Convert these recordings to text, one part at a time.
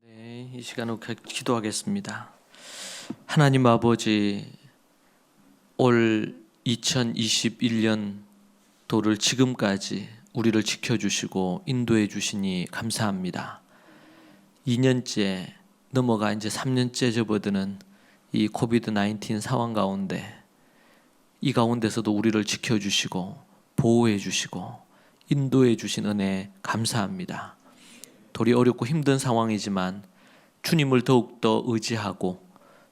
네, 이 시간을 기도하겠습니다. 하나님 아버지, 올 2021년 도를 지금까지 우리를 지켜주시고 인도해 주시니 감사합니다. 2년째 넘어가 이제 3년째 접어드는 이 코비드-19 상황 가운데, 이 가운데서도 우리를 지켜주시고 보호해 주시고 인도해 주신 은혜 감사합니다. 도리 어렵고 힘든 상황이지만 주님을 더욱더 의지하고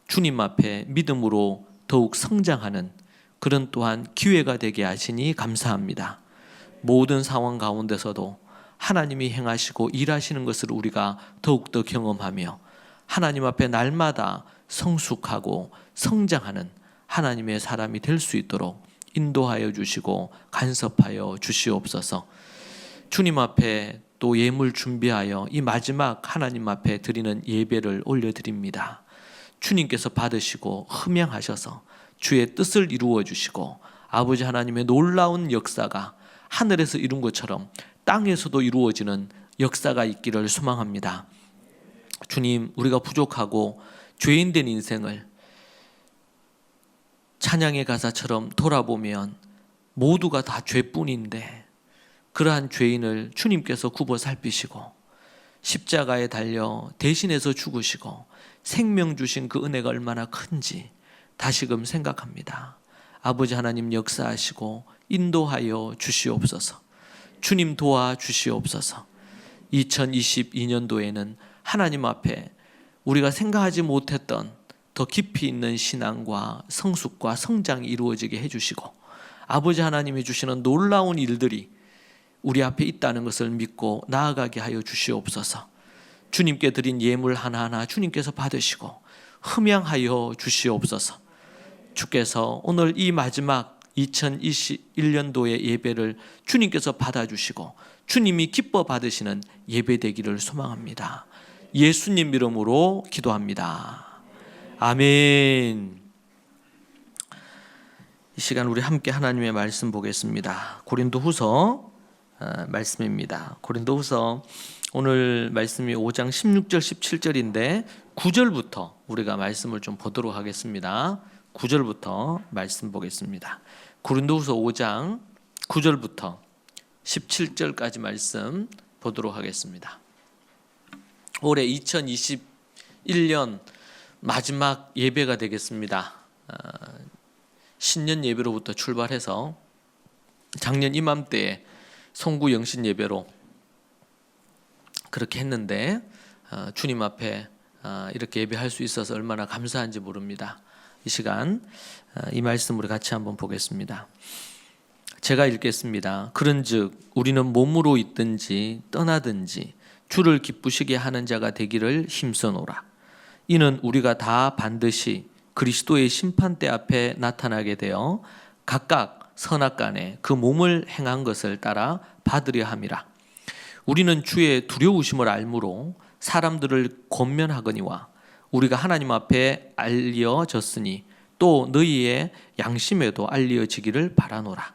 주님 앞에 믿음으로 더욱 성장하는 그런 또한 기회가 되게 하시니 감사합니다. 모든 상황 가운데서도 하나님이 행하시고 일하시는 것을 우리가 더욱더 경험하며 하나님 앞에 날마다 성숙하고 성장하는 하나님의 사람이 될 수 있도록 인도하여 주시고 간섭하여 주시옵소서. 주님 앞에 또 예물 준비하여 이 마지막 하나님 앞에 드리는 예배를 올려드립니다. 주님께서 받으시고 흠양하셔서 주의 뜻을 이루어 주시고 아버지 하나님의 놀라운 역사가 하늘에서 이룬 것처럼 땅에서도 이루어지는 역사가 있기를 소망합니다. 주님, 우리가 부족하고 죄인된 인생을 찬양의 가사처럼 돌아보면 모두가 다 죄뿐인데 그러한 죄인을 주님께서 굽어 살피시고 십자가에 달려 대신해서 죽으시고 생명 주신 그 은혜가 얼마나 큰지 다시금 생각합니다. 아버지 하나님 역사하시고 인도하여 주시옵소서. 주님 도와주시옵소서. 2022년도에는 하나님 앞에 우리가 생각하지 못했던 더 깊이 있는 신앙과 성숙과 성장이 이루어지게 해주시고 아버지 하나님이 주시는 놀라운 일들이 우리 앞에 있다는 것을 믿고 나아가게 하여 주시옵소서. 주님께 드린 예물 하나하나 주님께서 받으시고 흠양하여 주시옵소서. 주께서 오늘 이 마지막 2021년도의 예배를 주님께서 받아주시고 주님이 기뻐 받으시는 예배 되기를 소망합니다. 예수님 이름으로 기도합니다. 아멘. 이 시간 우리 함께 하나님의 말씀 보겠습니다. 고린도후서 말씀입니다. 고린도후서 오늘 말씀이 5장 16절 17절인데 9절부터 우리가 말씀을 좀 보도록 하겠습니다. 9절부터 말씀 보겠습니다. 고린도후서 5장 9절부터 17절까지 말씀 보도록 하겠습니다. 올해 2021년 마지막 예배가 되겠습니다. 신년 예배로부터 출발해서 작년 이맘때에 송구 영신 예배로 그렇게 했는데 주님 앞에 이렇게 예배할 수 있어서 얼마나 감사한지 모릅니다. 이 시간 이 말씀 우리 같이 한번 보겠습니다. 제가 읽겠습니다. 그런즉 우리는 몸으로 있든지 떠나든지 주를 기쁘시게 하는 자가 되기를 힘써노라. 이는 우리가 다 반드시 그리스도의 심판대 앞에 나타나게 되어 각각 선악간에 그 몸을 행한 것을 따라 받으려 함이라. 우리는 주의 두려우심을 알므로 사람들을 권면하거니와 우리가 하나님 앞에 알려졌으니 또 너희의 양심에도 알려지기를 바라노라.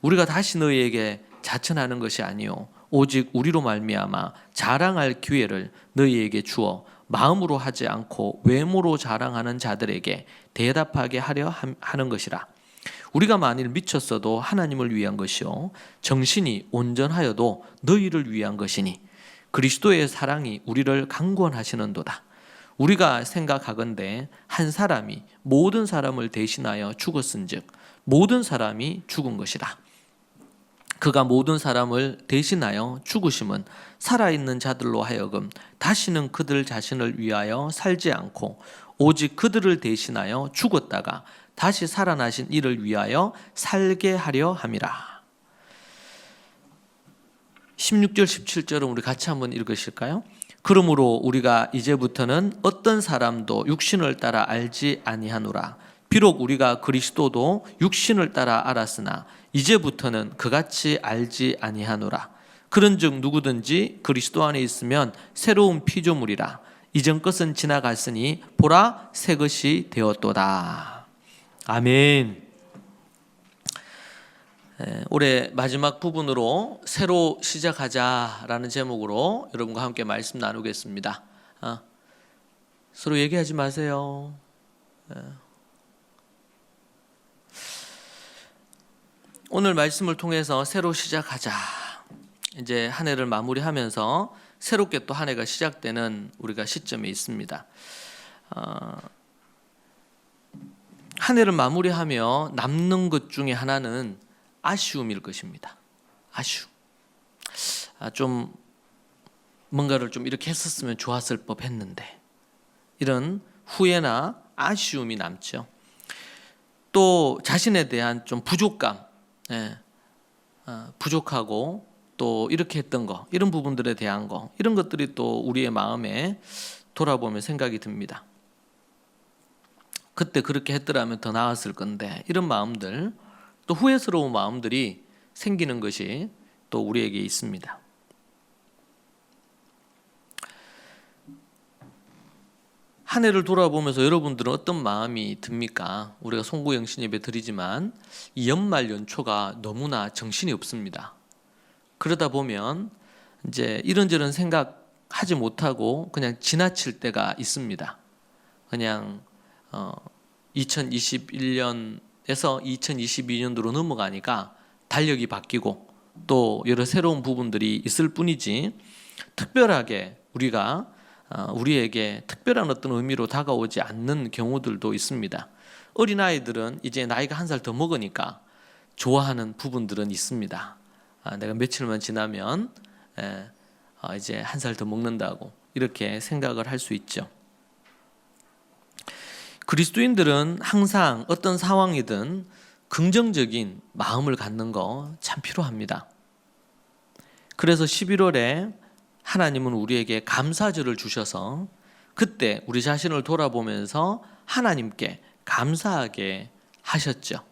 우리가 다시 너희에게 자천하는 것이 아니요 오직 우리로 말미암아 자랑할 기회를 너희에게 주어 마음으로 하지 않고 외모로 자랑하는 자들에게 대답하게 하려 하는 것이라. 우리가 만일 미쳤어도 하나님을 위한 것이요 정신이 온전하여도 너희를 위한 것이니 그리스도의 사랑이 우리를 강권하시는도다. 우리가 생각하건대 한 사람이 모든 사람을 대신하여 죽었은즉 모든 사람이 죽은 것이라. 그가 모든 사람을 대신하여 죽으심은 살아있는 자들로 하여금 다시는 그들 자신을 위하여 살지 않고 오직 그들을 대신하여 죽었다가 다시 살아나신 이를 위하여 살게 하려 함이라. 16절 17절은 우리 같이 한번 읽으실까요? 그러므로 우리가 이제부터는 어떤 사람도 육신을 따라 알지 아니하노라. 비록 우리가 그리스도도 육신을 따라 알았으나 이제부터는 그같이 알지 아니하노라. 그런즉 누구든지 그리스도 안에 있으면 새로운 피조물이라. 이전 것은 지나갔으니 보라 새 것이 되었도다. 아멘. 올해 마지막 부분으로 새로 시작하자라는 제목으로 여러분과 함께 말씀 나누겠습니다. 서로 얘기하지 마세요. 오늘 말씀을 통해서 새로 시작하자. 이제 한 해를 마무리하면서 새롭게 또 한 해가 시작되는 우리가 시점에 있습니다. 한 해를 마무리하며 남는 것 중에 하나는 아쉬움일 것입니다. 아쉬움. 좀 뭔가를 좀 이렇게 했었으면 좋았을 법했는데, 이런 후회나 아쉬움이 남죠. 또 자신에 대한 좀 부족감, 부족하고 또 이렇게 했던 거, 이런 부분들에 대한 거, 이런 것들이 또 우리의 마음에 돌아보면 생각이 듭니다. 그때 그렇게 했더라면 더 나았을 건데, 이런 마음들, 또 후회스러운 마음들이 생기는 것이 또 우리에게 있습니다. 한 해를 돌아보면서 여러분들은 어떤 마음이 듭니까? 우리가 송구영신 예배 드리지만 이 연말 연초가 너무나 정신이 없습니다. 그러다 보면 이제 이런저런 생각하지 못하고 그냥 지나칠 때가 있습니다. 그냥 2021년에서 2022년도로 넘어가니까 달력이 바뀌고 또 여러 새로운 부분들이 있을 뿐이지, 특별하게 우리에게 특별한 어떤 의미로 다가오지 않는 경우들도 있습니다. 어린아이들은 이제 나이가 한 살 더 먹으니까 좋아하는 부분들은 있습니다. 내가 며칠만 지나면 이제 한 살 더 먹는다고 이렇게 생각을 할 수 있죠. 그리스도인들은 항상 어떤 상황이든 긍정적인 마음을 갖는 거 참 필요합니다. 그래서 11월에 하나님은 우리에게 감사절을 주셔서 그때 우리 자신을 돌아보면서 하나님께 감사하게 하셨죠.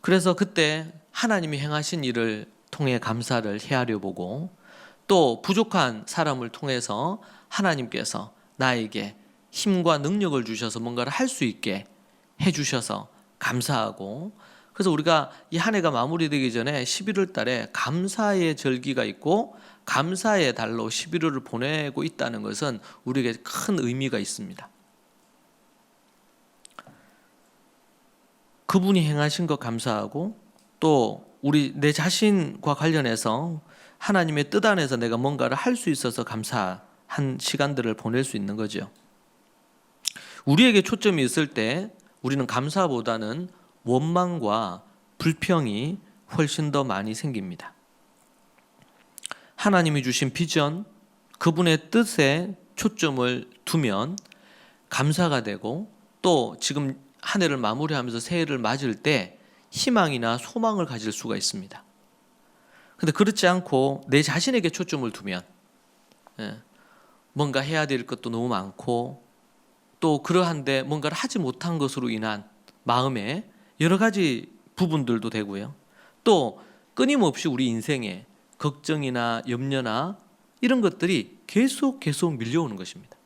그래서 그때 하나님이 행하신 일을 통해 감사를 헤아려 보고, 또 부족한 사람을 통해서 하나님께서 나에게 힘과 능력을 주셔서 뭔가를 할 수 있게 해주셔서 감사하고, 그래서 우리가 이 한 해가 마무리되기 전에 11월 달에 감사의 절기가 있고 감사의 달로 11월을 보내고 있다는 것은 우리에게 큰 의미가 있습니다. 그분이 행하신 것 감사하고, 또 내 자신과 관련해서 하나님의 뜻 안에서 내가 뭔가를 할 수 있어서 감사한 시간들을 보낼 수 있는 거죠. 우리에게 초점이 있을 때 우리는 감사보다는 원망과 불평이 훨씬 더 많이 생깁니다. 하나님이 주신 비전, 그분의 뜻에 초점을 두면 감사가 되고, 또 지금 한 해를 마무리하면서 새해를 맞을 때 희망이나 소망을 가질 수가 있습니다. 그런데 그렇지 않고 내 자신에게 초점을 두면 뭔가 해야 될 것도 너무 많고, 또 그러한데 뭔가를 하지 못한 것으로 인한 마음에 여러 가지 부분들도 되고요. 또 끊임없이 우리 인생에 걱정이나 염려나 이런 것들이 계속 밀려오는 것입니다.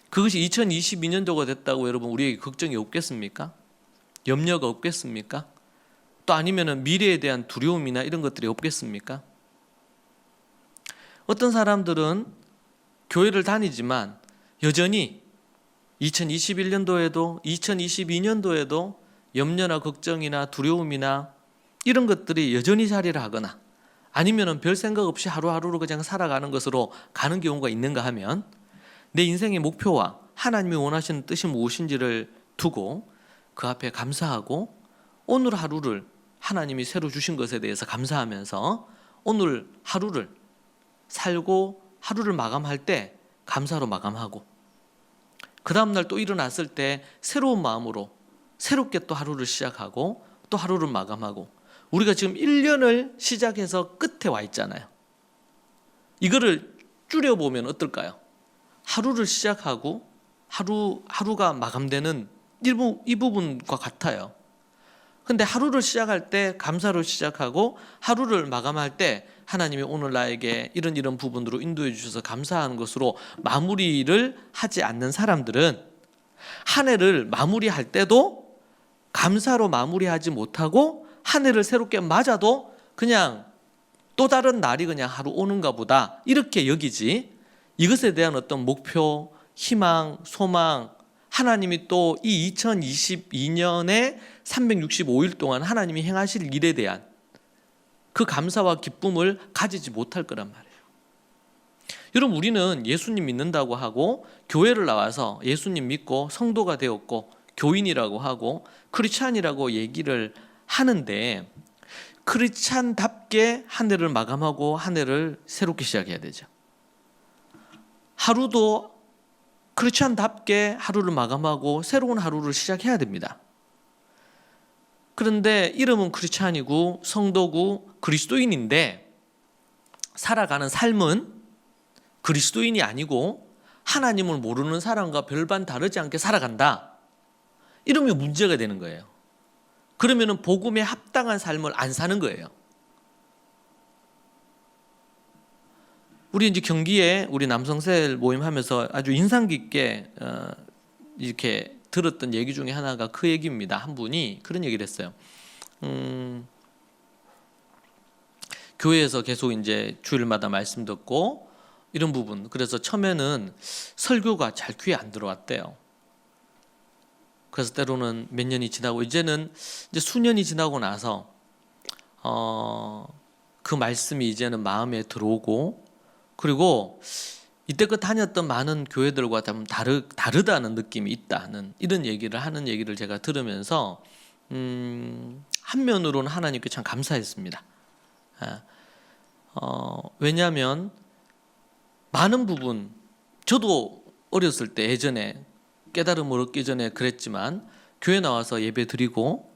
그것이 2022년도가 됐다고 여러분 우리에게 걱정이 없겠습니까? 염려가 없겠습니까? 또 아니면은 미래에 대한 두려움이나 이런 것들이 없겠습니까? 어떤 사람들은 교회를 다니지만 여전히 2021년도에도 2022년도에도 염려나 걱정이나 두려움이나 이런 것들이 여전히 자리를 하거나, 아니면은 별 생각 없이 하루하루를 그냥 살아가는 것으로 가는 경우가 있는가 하면, 내 인생의 목표와 하나님이 원하시는 뜻이 무엇인지를 두고 그 앞에 감사하고, 오늘 하루를 하나님이 새로 주신 것에 대해서 감사하면서 오늘 하루를 살고 하루를 마감할 때 감사로 마감하고, 그 다음날 또 일어났을 때 새로운 마음으로 새롭게 또 하루를 시작하고 또 하루를 마감하고, 우리가 지금 1년을 시작해서 끝에 와 있잖아요. 이거를 줄여보면 어떨까요? 하루를 시작하고 하루가 마감되는 이 부분과 같아요. 근데 하루를 시작할 때 감사로 시작하고 하루를 마감할 때 하나님이 오늘 나에게 이런 부분으로 인도해 주셔서 감사하는 것으로 마무리를 하지 않는 사람들은 한 해를 마무리할 때도 감사로 마무리하지 못하고 한 해를 새롭게 맞아도 그냥 또 다른 날이 그냥 하루 오는가 보다 이렇게 여기지, 이것에 대한 어떤 목표, 희망, 소망, 하나님이 또 이 2022년에 365일 동안 하나님이 행하실 일에 대한 그 감사와 기쁨을 가지지 못할 거란 말이에요. 여러분, 우리는 예수님 믿는다고 하고 교회를 나와서 예수님 믿고 성도가 되었고 교인이라고 하고 크리스찬이라고 얘기를 하는데, 크리스찬답게 한 해를 마감하고 한 해를 새롭게 시작해야 되죠. 하루도 크리스찬답게 하루를 마감하고 새로운 하루를 시작해야 됩니다. 그런데 이름은 크리스찬이고 성도고 그리스도인인데 살아가는 삶은 그리스도인이 아니고 하나님을 모르는 사람과 별반 다르지 않게 살아간다. 이러면 문제가 되는 거예요. 그러면 복음에 합당한 삶을 안 사는 거예요. 우리 이제 경기에 우리 남성셀 모임하면서 아주 인상 깊게 이렇게 들었던 얘기 중에 하나가 그 얘기입니다. 한 분이 그런 얘기를 했어요. 교회에서 계속 이제 주일마다 말씀 듣고 이런 부분. 그래서 처음에는 설교가 잘 귀에 안 들어왔대요. 그래서 때로는 몇 년이 지나고 이제는 이제 수년이 지나고 나서 그 말씀이 이제는 마음에 들어오고, 그리고 이때껏 다녔던 많은 교회들과 좀 다르다는 느낌이 있다는 이런 얘기를 하는 얘기를 제가 들으면서 한면으로는 하나님께 참 감사했습니다. 왜냐하면 많은 부분, 저도 어렸을 때 예전에 깨달음을 얻기 전에 그랬지만 교회 나와서 예배 드리고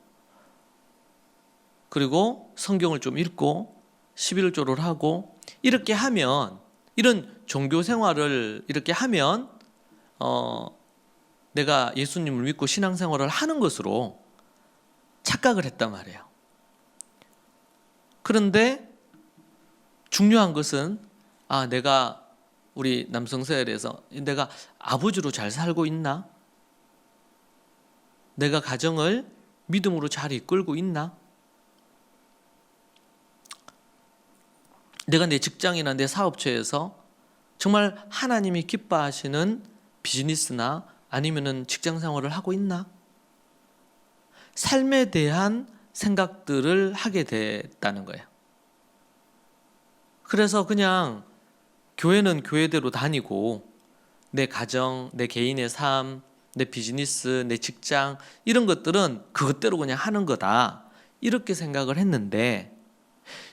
그리고 성경을 좀 읽고 11조를 하고 이렇게 하면, 이런 종교 생활을 이렇게 하면 내가 예수님을 믿고 신앙생활을 하는 것으로 착각을 했단 말이에요. 그런데 중요한 것은 내가 우리 남성세일에서 내가 아버지로 잘 살고 있나? 내가 가정을 믿음으로 잘 이끌고 있나? 내가 내 직장이나 내 사업처에서 정말 하나님이 기뻐하시는 비즈니스나 아니면은 직장 생활을 하고 있나? 삶에 대한 생각들을 하게 됐다는 거예요. 그래서 그냥 교회는 교회대로 다니고 내 가정, 내 개인의 삶, 내 비즈니스, 내 직장 이런 것들은 그것대로 그냥 하는 거다, 이렇게 생각을 했는데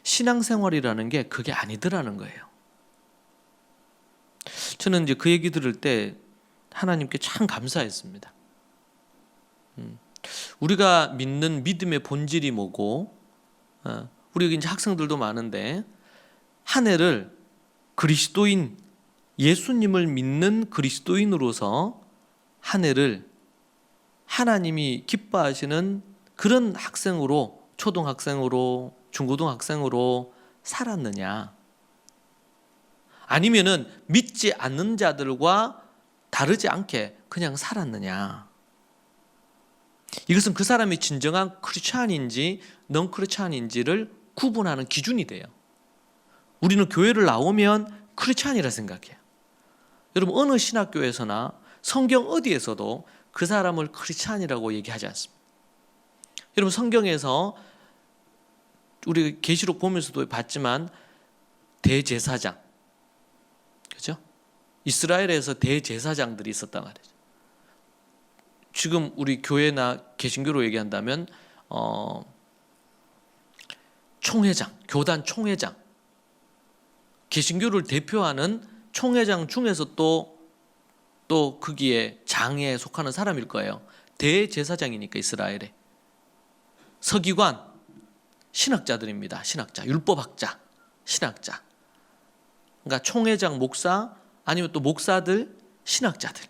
신앙생활이라는 게 그게 아니더라는 거예요. 저는 이제 그 얘기 들을 때 하나님께 참 감사했습니다. 우리가 믿는 믿음의 본질이 뭐고, 우리 여기 이제 학생들도 많은데 한 해를 그리스도인, 예수님을 믿는 그리스도인으로서 한 해를 하나님이 기뻐하시는 그런 학생으로, 초등학생으로, 중고등학생으로 살았느냐, 아니면은 믿지 않는 자들과 다르지 않게 그냥 살았느냐. 이것은 그 사람이 진정한 크리스찬인지 넌 크리스찬인지를 구분하는 기준이 돼요. 우리는 교회를 나오면 크리스찬이라 생각해요. 여러분, 어느 신학교에서나 성경 어디에서도 그 사람을 크리스찬이라고 얘기하지 않습니다. 여러분, 성경에서 우리 계시록 보면서도 봤지만 대제사장, 그렇죠? 이스라엘에서 대제사장들이 있었단 말이죠. 지금 우리 교회나 개신교로 얘기한다면 총회장, 교단 총회장, 개신교를 대표하는 총회장 중에서 또 거기에 장에 속하는 사람일 거예요. 대제사장이니까 이스라엘에. 서기관, 신학자들입니다. 신학자, 율법학자, 신학자. 그러니까 총회장, 목사, 아니면 또 목사들, 신학자들.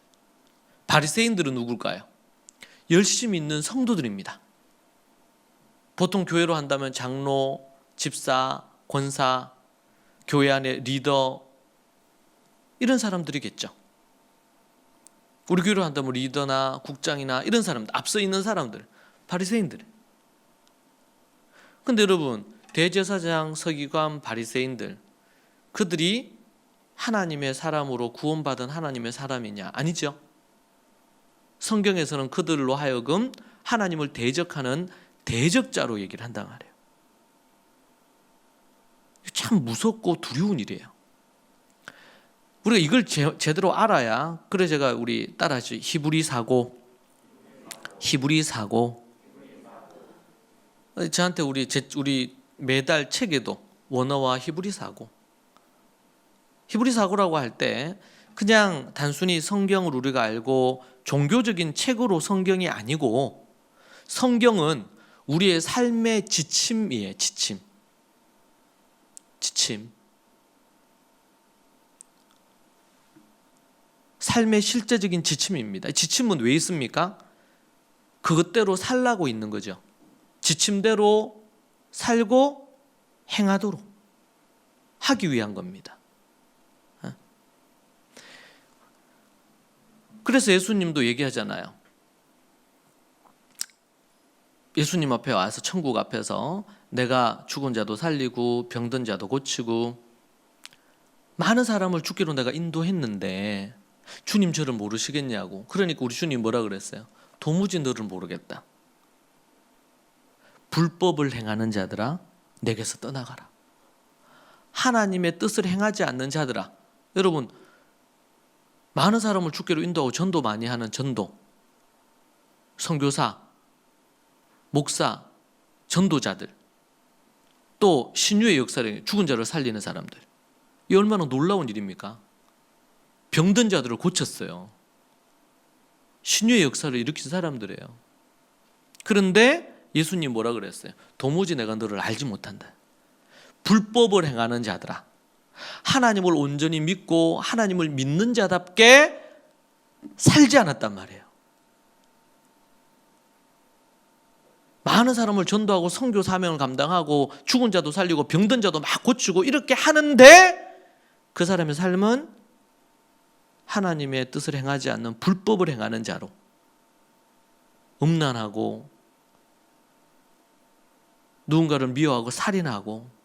바리새인들은 누굴까요? 열심히 있는 성도들입니다. 보통 교회로 한다면 장로, 집사, 권사, 교회 안에 리더, 이런 사람들이겠죠. 우리 교회로 한다면 리더나 국장이나 이런 사람들, 앞서 있는 사람들, 바리새인들. 근데 여러분, 대제사장, 서기관, 바리새인들, 그들이 하나님의 사람으로 구원받은 하나님의 사람이냐? 아니죠. 성경에서는 그들로 하여금 하나님을 대적하는 대적자로 얘기를 한단 말이에요. 참 무섭고 두려운 일이에요. 우리가 이걸 제대로 알아야, 그래 제가 우리 따라하죠. 히브리 사고. 저한테 우리 매달 책에도 원어와 히브리 사고라고 할 때 그냥 단순히 성경을 우리가 알고 종교적인 책으로 성경이 아니고, 성경은 우리의 삶의 지침이에요. 지침. 삶의 실제적인 지침입니다. 지침은 왜 있습니까? 그것대로 살라고 있는 거죠. 지침대로 살고 행하도록 하기 위한 겁니다. 그래서 예수님도 얘기하잖아요. 예수님 앞에 와서, 천국 앞에서 내가 죽은 자도 살리고 병든 자도 고치고 많은 사람을 죽기로 내가 인도했는데 주님 저를 모르시겠냐고. 그러니까 우리 주님 뭐라 그랬어요? 도무지 너를 모르겠다. 불법을 행하는 자들아, 내게서 떠나가라. 하나님의 뜻을 행하지 않는 자들아. 여러분, 많은 사람을 죽기로 인도하고 전도 많이 하는 전도, 선교사, 목사, 전도자들, 또 신유의 역사를, 죽은 자를 살리는 사람들, 이 얼마나 놀라운 일입니까? 병든 자들을 고쳤어요. 신유의 역사를 일으킨 사람들이에요. 그런데 예수님 뭐라 그랬어요? 도무지 내가 너를 알지 못한다. 불법을 행하는 자들아, 하나님을 온전히 믿고 하나님을 믿는 자답게 살지 않았단 말이에요. 많은 사람을 전도하고 선교 사명을 감당하고 죽은 자도 살리고 병든 자도 막 고치고 이렇게 하는데 그 사람의 삶은 하나님의 뜻을 행하지 않는 불법을 행하는 자로, 음란하고 누군가를 미워하고 살인하고,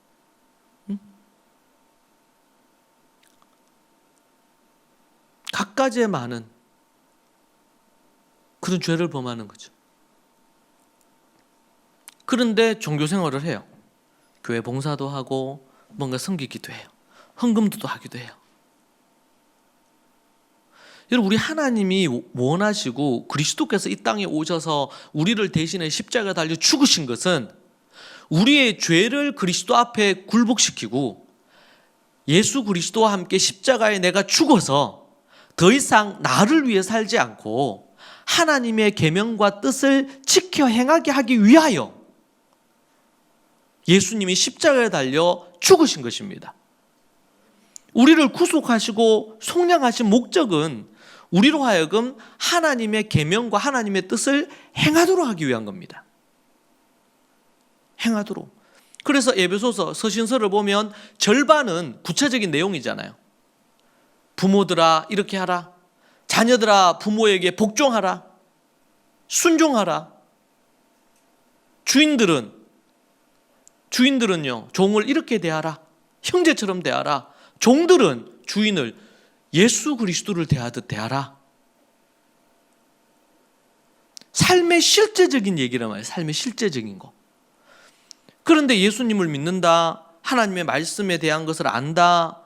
갖가지의 많은 그런 죄를 범하는 거죠. 그런데 종교 생활을 해요. 교회 봉사도 하고 뭔가 섬기기도 해요. 헌금도 하기도 해요. 여러분, 우리 하나님이 원하시고 그리스도께서 이 땅에 오셔서 우리를 대신해 십자가에 달려 죽으신 것은 우리의 죄를 그리스도 앞에 굴복시키고 예수 그리스도와 함께 십자가에 내가 죽어서 더 이상 나를 위해 살지 않고 하나님의 계명과 뜻을 지켜 행하게 하기 위하여 예수님이 십자가에 달려 죽으신 것입니다. 우리를 구속하시고 속량하신 목적은 우리로 하여금 하나님의 계명과 하나님의 뜻을 행하도록 하기 위한 겁니다. 행하도록. 그래서 에베소서 서신서를 보면 절반은 구체적인 내용이잖아요. 부모들아 이렇게 하라, 자녀들아 부모에게 복종하라, 순종하라. 주인들은요 종을 이렇게 대하라, 형제처럼 대하라. 종들은 주인을 예수 그리스도를 대하듯 대하라. 삶의 실제적인 얘기란 말이에요. 삶의 실제적인 거. 그런데 예수님을 믿는다, 하나님의 말씀에 대한 것을 안다,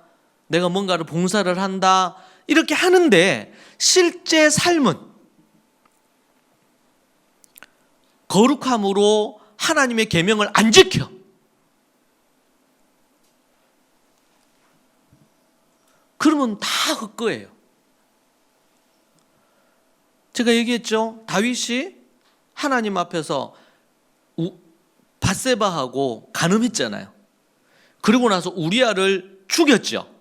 내가 뭔가를 봉사를 한다, 이렇게 하는데 실제 삶은 거룩함으로 하나님의 계명을 안 지켜. 그러면 다 헛거예요. 제가 얘기했죠. 다윗이 하나님 앞에서 밧세바하고 간음했잖아요. 그리고 나서 우리아를 죽였죠.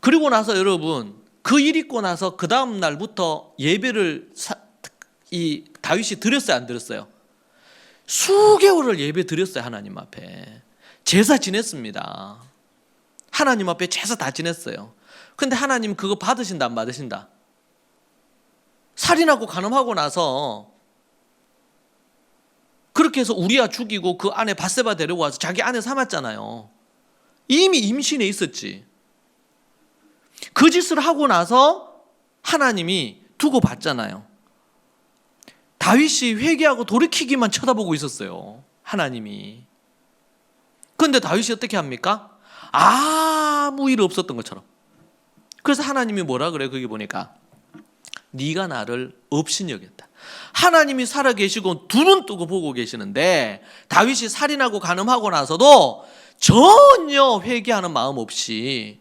그리고 나서 여러분, 그 일 있고 나서 그 다음 날부터 예배를 이 다윗이 드렸어요, 안 드렸어요? 수개월을 예배 드렸어요. 하나님 앞에 제사 지냈습니다. 하나님 앞에 제사 다 지냈어요. 근데 하나님 그거 받으신다 안 받으신다? 살인하고 간음하고 나서 그렇게 해서 우리아 죽이고 그 아내 밧세바 데리고 와서 자기 아내 삼았잖아요. 이미 임신해 있었지. 그 짓을 하고 나서 하나님이 두고 봤잖아요. 다윗이 회개하고 돌이키기만 쳐다보고 있었어요. 하나님이. 그런데 다윗이 어떻게 합니까? 아무 일 없었던 것처럼. 그래서 하나님이 뭐라 그래요? 거기 보니까 네가 나를 없인 여겼다. 하나님이 살아계시고 두 눈 뜨고 보고 계시는데 다윗이 살인하고 간음하고 나서도 전혀 회개하는 마음 없이,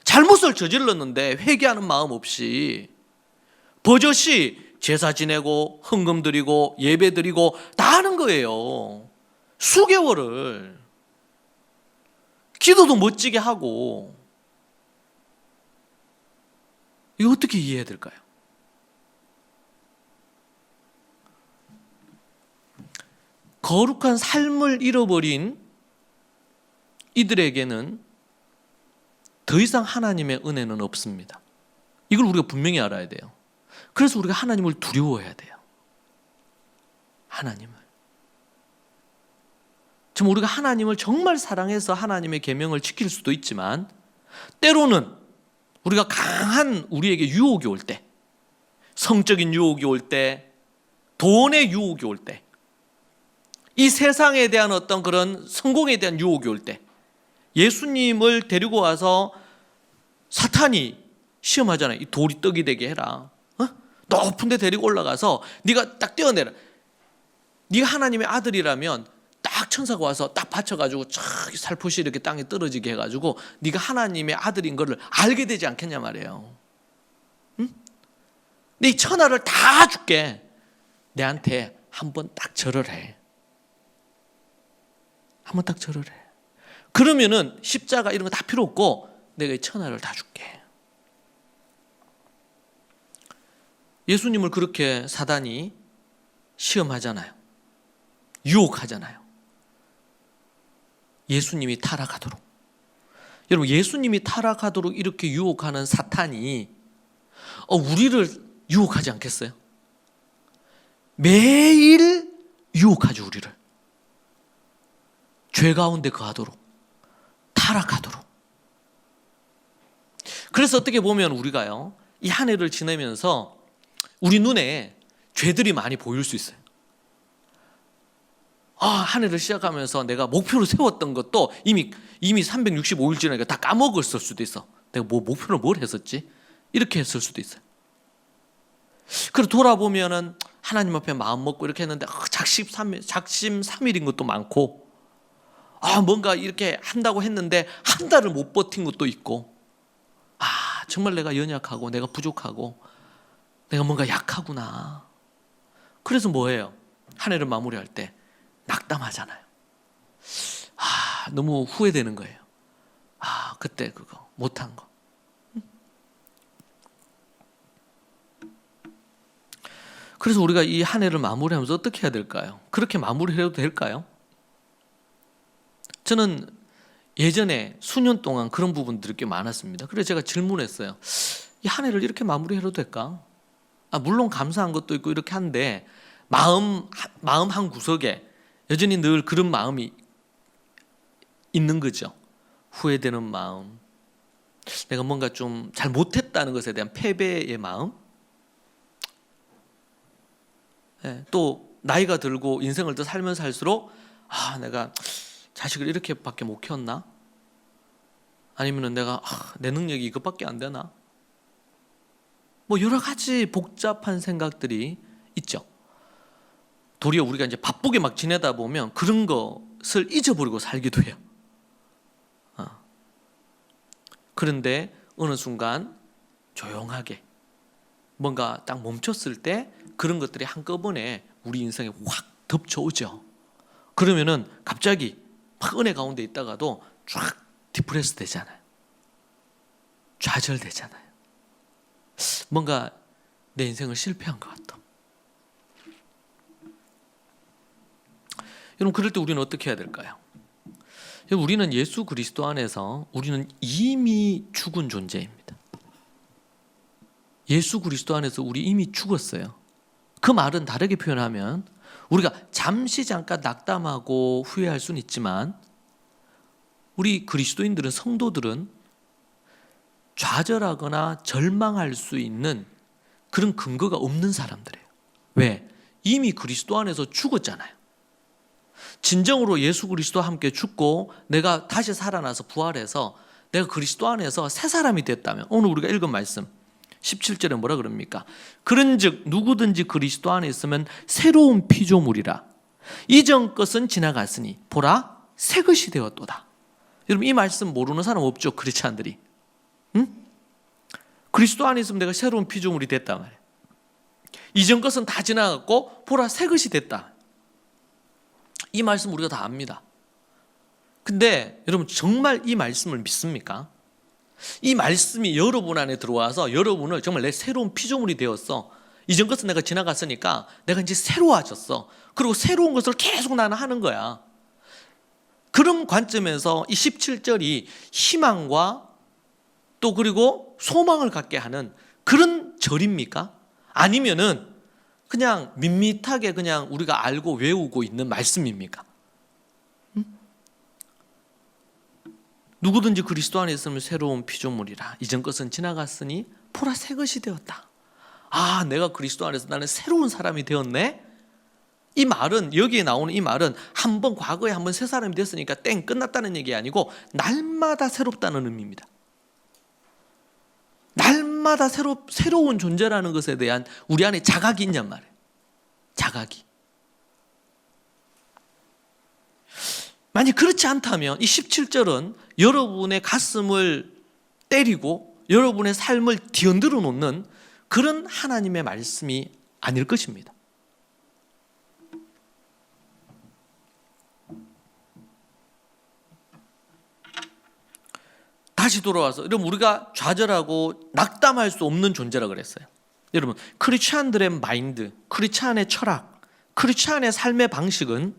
잘못을 저질렀는데 회개하는 마음 없이 버젓이 제사 지내고 헌금 드리고 예배 드리고 다 하는 거예요. 수개월을 기도도 멋지게 하고. 이거 어떻게 이해해야 될까요? 거룩한 삶을 잃어버린 이들에게는 더 이상 하나님의 은혜는 없습니다. 이걸 우리가 분명히 알아야 돼요. 그래서 우리가 하나님을 두려워해야 돼요. 하나님을. 지금 우리가 하나님을 정말 사랑해서 하나님의 계명을 지킬 수도 있지만, 때로는 우리가 강한 우리에게 유혹이 올 때, 성적인 유혹이 올 때, 돈의 유혹이 올 때, 이 세상에 대한 어떤 그런 성공에 대한 유혹이 올 때, 예수님을 데리고 와서 사탄이 시험하잖아요. 이 돌이 떡이 되게 해라. 높은 데 데리고 올라가서 네가 딱 떼어내라. 네가 하나님의 아들이라면 딱 천사가 와서 딱 받쳐가지고 살포시 이렇게 땅에 떨어지게 해가지고 네가 하나님의 아들인 것을 알게 되지 않겠냐 말이에요. 응? 네 천하를 다 줄게. 내한테 한번 딱 절을 해. 한번 딱 절을 해. 그러면은 십자가 이런 거 다 필요 없고 내가 이 천하를 다 줄게. 예수님을 그렇게 사단이 시험하잖아요. 유혹하잖아요. 예수님이 타락하도록. 여러분, 예수님이 타락하도록 이렇게 유혹하는 사탄이 우리를 유혹하지 않겠어요? 매일 유혹하죠, 우리를. 죄 가운데 거하도록, 타락하도록. 그래서 어떻게 보면 우리가요, 이 한 해를 지내면서 우리 눈에 죄들이 많이 보일 수 있어요. 한 해를 시작하면서 내가 목표로 세웠던 것도 이미 365일 지나니까 다 까먹었을 수도 있어. 내가 목표로 뭘 했었지? 이렇게 했을 수도 있어요. 그리고 돌아보면은 하나님 앞에 마음 먹고 이렇게 했는데 작심 3일인 것도 많고, 뭔가 이렇게 한다고 했는데 한 달을 못 버틴 것도 있고, 정말 내가 연약하고 내가 부족하고 내가 뭔가 약하구나. 그래서 뭐예요? 한 해를 마무리할 때 낙담하잖아요. 너무 후회되는 거예요. 그때 그거 못한 거. 그래서 우리가 이 한 해를 마무리하면서 어떻게 해야 될까요? 그렇게 마무리해도 될까요? 저는 예전에 수년 동안 그런 부분들이 꽤 많았습니다. 그래서 제가 질문했어요. 이 한 해를 이렇게 마무리해도 될까? 물론 감사한 것도 있고 이렇게 한데 마음 한 구석에 여전히 늘 그런 마음이 있는 거죠. 후회되는 마음, 내가 뭔가 좀 잘 못했다는 것에 대한 패배의 마음, 또 나이가 들고 인생을 더 살면 살수록 내가 자식을 이렇게밖에 못 키웠나? 아니면 내가 내 능력이 이것밖에 안 되나? 뭐 여러 가지 복잡한 생각들이 있죠. 도리어 우리가 이제 바쁘게 막 지내다 보면 그런 것을 잊어버리고 살기도 해요. 그런데 어느 순간 조용하게 뭔가 딱 멈췄을 때 그런 것들이 한꺼번에 우리 인생에 확 덮쳐오죠. 그러면은 갑자기 막 은혜 가운데 있다가도 쫙 디프레스 되잖아요. 좌절되잖아요. 뭔가 내 인생을 실패한 것 같다. 여러분, 그럴 때 우리는 어떻게 해야 될까요? 우리는 예수 그리스도 안에서 우리는 이미 죽은 존재입니다. 예수 그리스도 안에서 우리 이미 죽었어요. 그 말은 다르게 표현하면 우리가 잠시 잠깐 낙담하고 후회할 수는 있지만 우리 그리스도인들은, 성도들은 좌절하거나 절망할 수 있는 그런 근거가 없는 사람들이에요. 왜? 이미 그리스도 안에서 죽었잖아요. 진정으로 예수 그리스도와 함께 죽고 내가 다시 살아나서 부활해서 내가 그리스도 안에서 새 사람이 됐다면, 오늘 우리가 읽은 말씀 17절에 뭐라 그럽니까? 그런즉 누구든지 그리스도 안에 있으면 새로운 피조물이라. 이전 것은 지나갔으니 보라 새 것이 되었도다. 여러분, 이 말씀 모르는 사람 없죠? 크리스찬들이. 응? 그리스도 안에 있으면 내가 새로운 피조물이 됐단 말이에요. 이전 것은 다 지나갔고 보라 새 것이 됐다. 이 말씀 우리가 다 압니다. 근데 여러분, 정말 이 말씀을 믿습니까? 이 말씀이 여러분 안에 들어와서 여러분을 정말 내 새로운 피조물이 되었어. 이전 것은 내가 지나갔으니까 내가 이제 새로워졌어. 그리고 새로운 것을 계속 나는 하는 거야. 그런 관점에서 이 17절이 희망과 또 그리고 소망을 갖게 하는 그런 절입니까? 아니면은 그냥 밋밋하게 그냥 우리가 알고 외우고 있는 말씀입니까? 누구든지 그리스도 안에 있으면 새로운 피조물이라. 이전 것은 지나갔으니 보라 새 것이 되었다. 아, 내가 그리스도 안에서 나는 새로운 사람이 되었네? 이 말은, 여기에 나오는 이 말은 한번 과거에 한번 새 사람이 됐으니까 땡 끝났다는 얘기 아니고 날마다 새롭다는 의미입니다. 날마다 새로운 존재라는 것에 대한 우리 안에 자각이 있냔 말이에요. 자각이. 만약 그렇지 않다면 이 17절은 여러분의 가슴을 때리고 여러분의 삶을 뒤흔들어 놓는 그런 하나님의 말씀이 아닐 것입니다. 다시 돌아와서, 여러분, 우리가 좌절하고 낙담할 수 없는 존재라 그랬어요. 여러분, 크리스찬들의 마인드, 크리스찬의 철학, 크리스찬의 삶의 방식은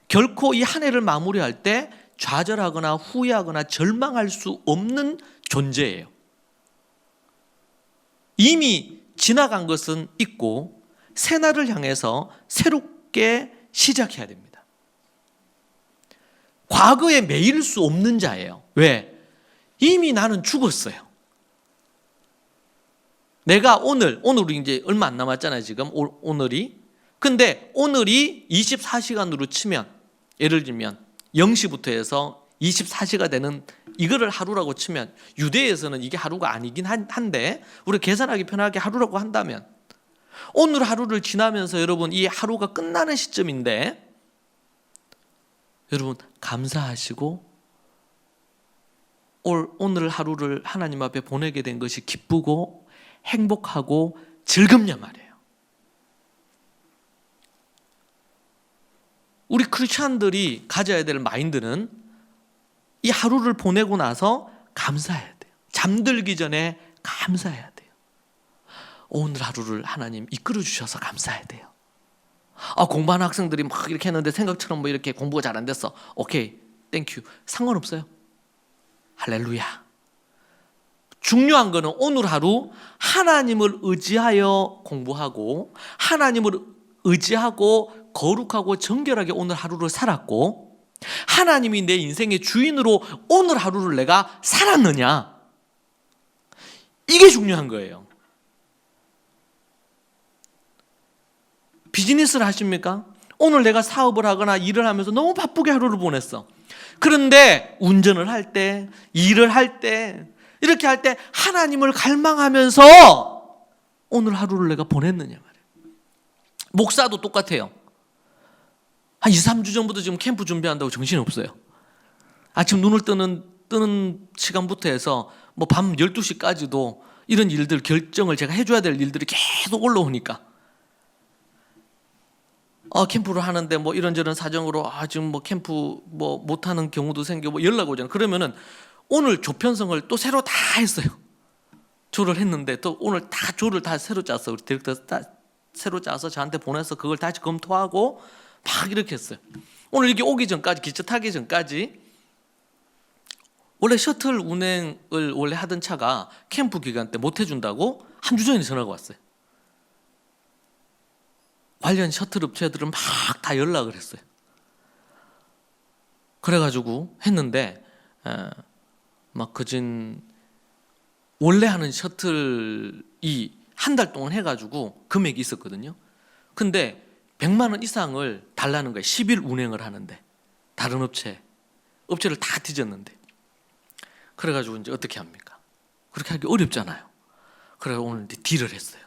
결코 이 한 해를 마무리할 때 좌절하거나 후회하거나 절망할 수 없는 존재예요. 이미 지나간 것은 있고 새날을 향해서 새롭게 시작해야 됩니다. 과거에 매일 수 없는 자예요. 왜? 이미 나는 죽었어요. 내가 오늘 이제 얼마 안 남았잖아요, 지금. 오늘이. 근데 오늘이 24시간으로 치면, 예를 들면 0시부터 해서 24시가 되는 이거를 하루라고 치면, 유대에서는 이게 하루가 아니긴 한데 우리 계산하기 편하게 하루라고 한다면, 오늘 하루를 지나면서 여러분 이 하루가 끝나는 시점인데, 여러분 감사하시고 오늘 하루를 하나님 앞에 보내게 된 것이 기쁘고 행복하고 즐겁냐 말이에요. 우리 크리스찬들이 가져야 될 마인드는 이 하루를 보내고 나서 감사해야 돼요. 잠들기 전에 감사해야 돼요. 오늘 하루를 하나님 이끌어 주셔서 감사해야 돼요. 공부하는 학생들이 막 이렇게 했는데 생각처럼 뭐 이렇게 공부가 잘 안 됐어. 오케이, 땡큐. 상관없어요. 할렐루야. 중요한 거는 오늘 하루 하나님을 의지하여 공부하고 하나님을 의지하고 거룩하고 정결하게 오늘 하루를 살았고, 하나님이 내 인생의 주인으로 오늘 하루를 내가 살았느냐, 이게 중요한 거예요. 비즈니스를 하십니까? 오늘 내가 사업을 하거나 일을 하면서 너무 바쁘게 하루를 보냈어. 그런데 운전을 할 때, 일을 할 때, 이렇게 할 때 하나님을 갈망하면서 오늘 하루를 내가 보냈느냐 말이에요. 목사도 똑같아요. 한 2, 3주 전부터 지금 캠프 준비한다고 정신이 없어요. 아침 눈을 뜨는 시간부터 해서 뭐 밤 12시까지도 이런 일들, 결정을 제가 해줘야 될 일들이 계속 올라오니까, 캠프를 하는데 뭐 이런저런 사정으로 지금 뭐 캠프 뭐 못하는 경우도 생기고 뭐 연락 오잖아요. 그러면은 오늘 조편성을 또 새로 다 했어요. 조를 했는데 또 오늘 다 조를 다 새로 짰어. 우리 디렉터 다 새로 짜서 저한테 보내서 그걸 다시 검토하고 막 이렇게 했어요. 오늘 이게 오기 전까지, 기차 타기 전까지 원래 셔틀 운행을 원래 하던 차가 캠프 기간 때 못 해준다고 한 주 전에 전화가 왔어요. 관련 셔틀 업체들은 막 다 연락을 했어요. 그래가지고 했는데 막 그진 원래 하는 셔틀이 한 달 동안 해가지고 금액이 있었거든요. 근데 100만 원 이상을 달라는 거예요. 10일 운행을 하는데 다른 업체를 다 뒤졌는데. 그래가지고 이제 어떻게 합니까? 그렇게 하기 어렵잖아요. 그래서 오늘 딜을 했어요.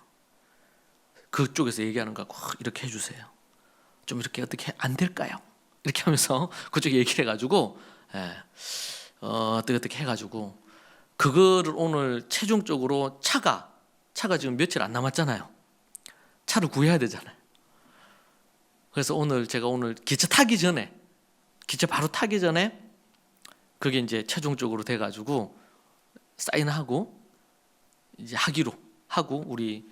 그쪽에서 얘기하는 거 갖고 이렇게 해주세요. 좀 이렇게 어떻게 안 될까요? 이렇게 하면서 그쪽에 얘기를 해가지고 어떻게 해가지고 그거를 오늘 최종적으로 차가 지금 며칠 안 남았잖아요. 차를 구해야 되잖아요. 그래서 제가 오늘 기차 바로 타기 전에 그게 이제 최종적으로 돼가지고 사인하고 이제 하기로 하고 우리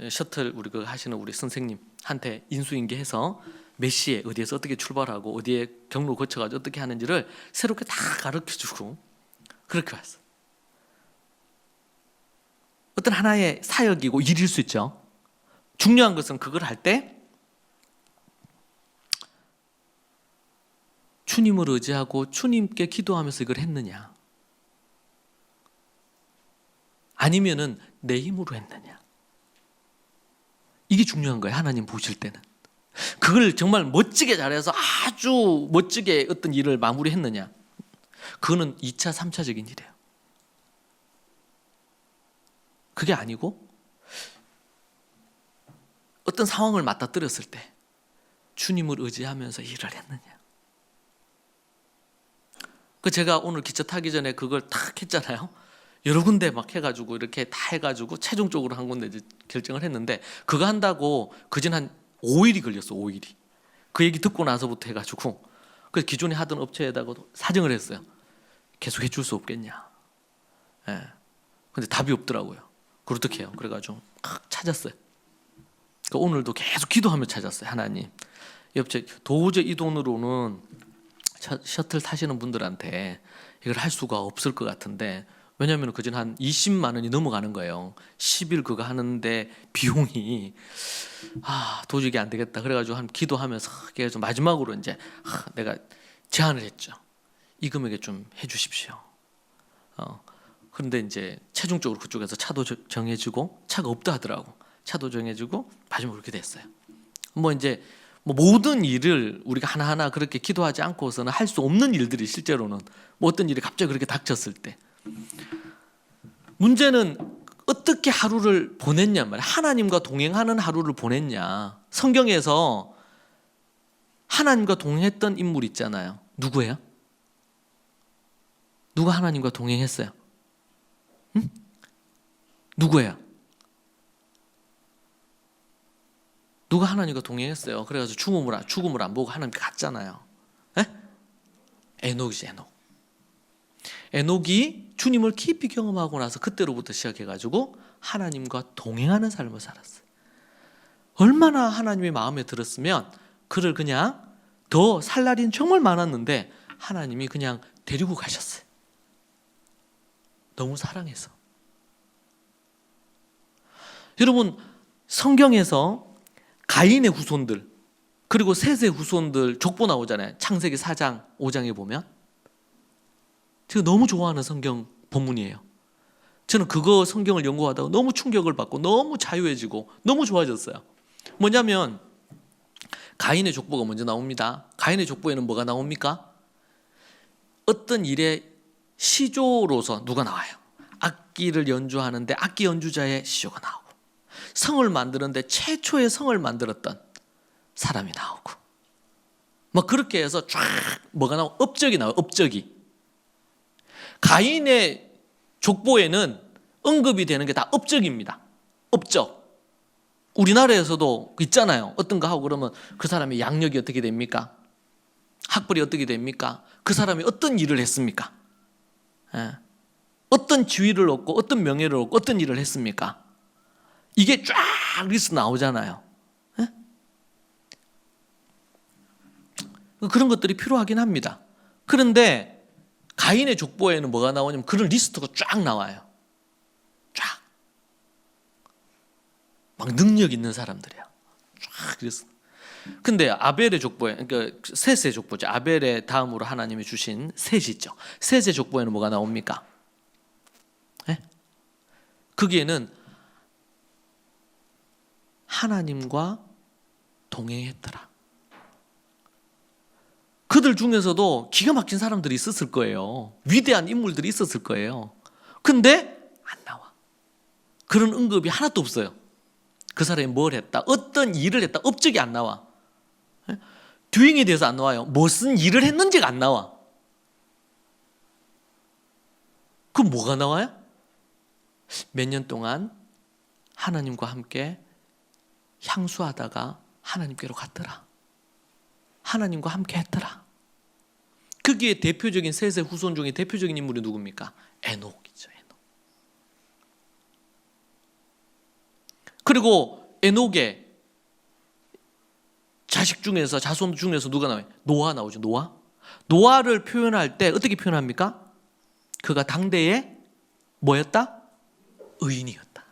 셔틀 우리 그 하시는 우리 선생님한테 인수인계해서 몇 시에 어디에서 어떻게 출발하고 어디에 경로 거쳐가지고 어떻게 하는지를 새롭게 다 가르쳐주고 그렇게 왔어. 어떤 하나의 사역이고 일일 수 있죠. 중요한 것은 그걸 할 때 주님을 의지하고 주님께 기도하면서 이걸 했느냐, 아니면은 내 힘으로 했느냐. 이게 중요한 거예요. 하나님 보실 때는 그걸 정말 멋지게 잘해서 아주 멋지게 어떤 일을 마무리했느냐, 그거는 2차 3차적인 일이에요. 그게 아니고 어떤 상황을 맞닥뜨렸을 때 주님을 의지하면서 일을 했느냐. 그 제가 오늘 기차 타기 전에 그걸 탁 했잖아요. 여러 군데 막 해가지고 이렇게 다 해가지고 최종적으로 한 군데 이제 결정을 했는데, 그거 한다고 그전 한 5일이 걸렸어. 5일이. 그 얘기 듣고 나서부터 해가지고 그 기존에 하던 업체에다가도 사정을 했어요. 계속 해줄 수 없겠냐. 예. 근데 답이 없더라고요. 그걸 어떻게 해요? 그래가지고 찾았어요. 그러니까 오늘도 계속 기도하며 찾았어요. 하나님, 이 업체 도저히 이 돈으로는 셔틀 타시는 분들한테 이걸 할 수가 없을 것 같은데, 왜냐하면 그전 한 20만 원이 넘어가는 거예요. 10일 그거 하는데 비용이 도저히 안 되겠다. 그래가지고 한 기도하면서 계속 마지막으로 이제 내가 제안을 했죠. 이 금액에 좀 해주십시오. 그런데 이제 최종적으로 그쪽에서 차도 정해지고 차가 없다 하더라고. 차도 정해지고 마지막으로 그렇게 됐어요. 이제 모든 일을 우리가 하나하나 그렇게 기도하지 않고서는 할 수 없는 일들이 실제로는 어떤 일이 갑자기 그렇게 닥쳤을 때, 문제는 어떻게 하루를 보냈냐 말이야. 하나님과 동행하는 하루를 보냈냐. 성경에서 하나님과 동행했던 인물 있잖아요. 누구예요? 누가 하나님과 동행했어요? 응? 누구예요? 누가 하나님과 동행했어요? 그래가지고 죽음을 안 보고 하나님께 갔잖아요. 에녹이지, 에녹. 에녹이 주님을 깊이 경험하고 나서 그때로부터 시작해가지고 하나님과 동행하는 삶을 살았어요. 얼마나 하나님의 마음에 들었으면 그를 그냥 더 살 날이 정말 많았는데 하나님이 그냥 데리고 가셨어요. 너무 사랑해서. 여러분, 성경에서 가인의 후손들 그리고 셋의 후손들 족보 나오잖아요. 창세기 4장 5장에 보면. 제가 너무 좋아하는 성경 본문이에요. 저는 그거 성경을 연구하다가 너무 충격을 받고 너무 자유해지고 너무 좋아졌어요. 뭐냐면 가인의 족보가 먼저 나옵니다. 가인의 족보에는 뭐가 나옵니까? 어떤 일의 시조로서 누가 나와요. 악기를 연주하는데 악기 연주자의 시조가 나오고, 성을 만드는데 최초의 성을 만들었던 사람이 나오고, 그렇게 해서 쫙 뭐가 나오고 업적이 나와요. 업적이. 가인의 족보에는 언급이 되는 게 다 업적입니다. 업적. 우리나라에서도 있잖아요. 어떤 거 하고 그러면 그 사람의 양력이 어떻게 됩니까? 학벌이 어떻게 됩니까? 그 사람이 어떤 일을 했습니까? 어떤 지위를 얻고 어떤 명예를 얻고 어떤 일을 했습니까? 이게 쫙 리스트 나오잖아요. 그런 것들이 필요하긴 합니다. 그런데 가인의 족보에는 뭐가 나오냐면 그런 리스트가 쫙 나와요. 쫙. 막 능력 있는 사람들이야. 쫙 이랬어. 근데 아벨의 족보에, 그러니까 셋의 족보죠. 아벨의 다음으로 하나님이 주신 셋이죠. 셋의 족보에는 뭐가 나옵니까? 네? 거기에는 하나님과 동행했더라. 그들 중에서도 기가 막힌 사람들이 있었을 거예요. 위대한 인물들이 있었을 거예요. 근데 안 나와. 그런 언급이 하나도 없어요. 그 사람이 뭘 했다, 어떤 일을 했다, 업적이 안 나와. doing에 대해서 안 나와요. 무슨 일을 했는지가 안 나와. 그럼 뭐가 나와요? 몇 년 동안 하나님과 함께 향수하다가 하나님께로 갔더라. 하나님과 함께 했더라. 거기에 대표적인 셋의 후손 중에 대표적인 인물이 누굽니까? 에녹이죠. 에녹. 그리고 에녹의 자식 중에서, 자손 중에서 누가 나와요? 노아 나오죠. 노아. 노아를 표현할 때 어떻게 표현합니까? 그가 당대에 뭐였다? 의인이었다.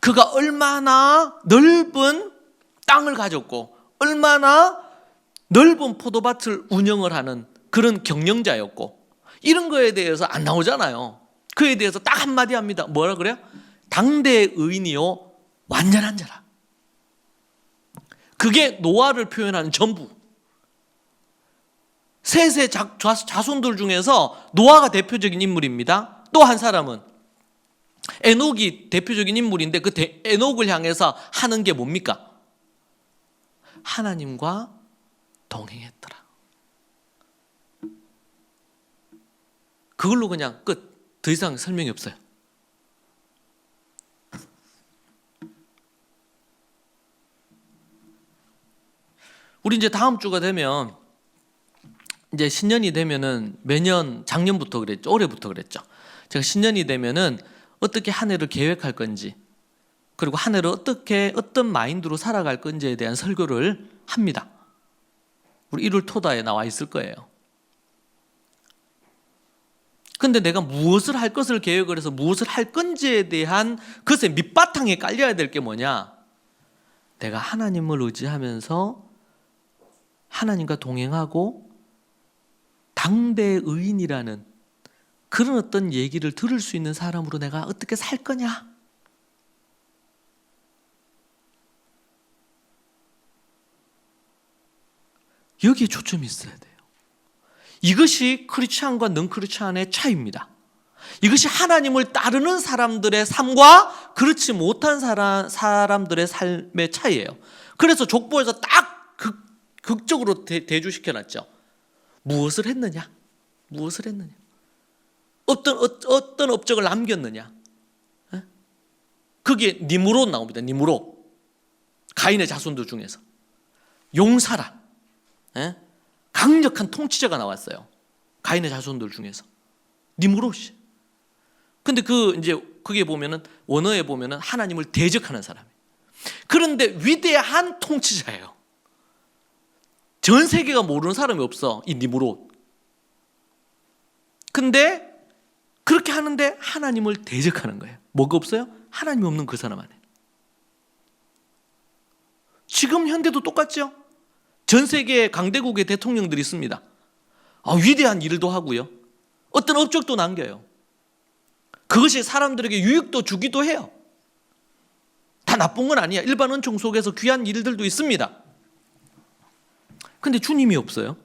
그가 얼마나 넓은 땅을 가졌고 얼마나 넓은 포도밭을 운영을 하는 그런 경영자였고, 이런 거에 대해서 안 나오잖아요. 그에 대해서 딱 한마디 합니다. 뭐라 그래요? 당대의 의인이요 완전한 자라. 그게 노아를 표현하는 전부. 셋의 자손들 중에서 노아가 대표적인 인물입니다. 또 한 사람은 에녹이 대표적인 인물인데 그 에녹을 향해서 하는 게 뭡니까? 하나님과 동행했더라. 그걸로 그냥 끝. 더 이상 설명이 없어요. 우리 이제 다음 주가 되면, 이제 신년이 되면은 매년 작년부터 그랬죠. 올해부터 그랬죠. 제가 신년이 되면은 어떻게 한 해를 계획할 건지, 그리고 한 해를 어떻게 어떤 마인드로 살아갈 건지에 대한 설교를 합니다. 우리 1월 토다에 나와 있을 거예요. 근데 내가 무엇을 할 것을 계획을 해서 무엇을 할 건지에 대한 그것의 밑바탕에 깔려야 될 게 뭐냐? 내가 하나님을 의지하면서 하나님과 동행하고 당대의 의인이라는 그런 어떤 얘기를 들을 수 있는 사람으로 내가 어떻게 살 거냐? 여기에 초점이 있어야 돼요. 이것이 크리스찬과 넌 크리스찬의 차이입니다. 이것이 하나님을 따르는 사람들의 삶과 그렇지 못한 사람들의 삶의 차이예요. 그래서 족보에서 딱 극적으로 대조시켜놨죠. 무엇을 했느냐? 무엇을 했느냐? 어떤 업적을 남겼느냐? 거기에 니므롯 나옵니다. 니므롯. 가인의 자손들 중에서 용사라, 강력한 통치자가 나왔어요. 가인의 자손들 중에서 니므롯이. 근데 그게 보면은 원어에 보면은 하나님을 대적하는 사람이에요. 그런데 위대한 통치자예요. 전 세계가 모르는 사람이 없어, 이 니므롯. 근데 그렇게 하는데 하나님을 대적하는 거예요. 뭐가 없어요? 하나님이 없는 그 사람 안에. 지금 현대도 똑같죠? 전 세계 강대국의 대통령들이 있습니다. 위대한 일도 하고요. 어떤 업적도 남겨요. 그것이 사람들에게 유익도 주기도 해요. 다 나쁜 건 아니야. 일반 은총 속에서 귀한 일들도 있습니다. 근데 주님이 없어요.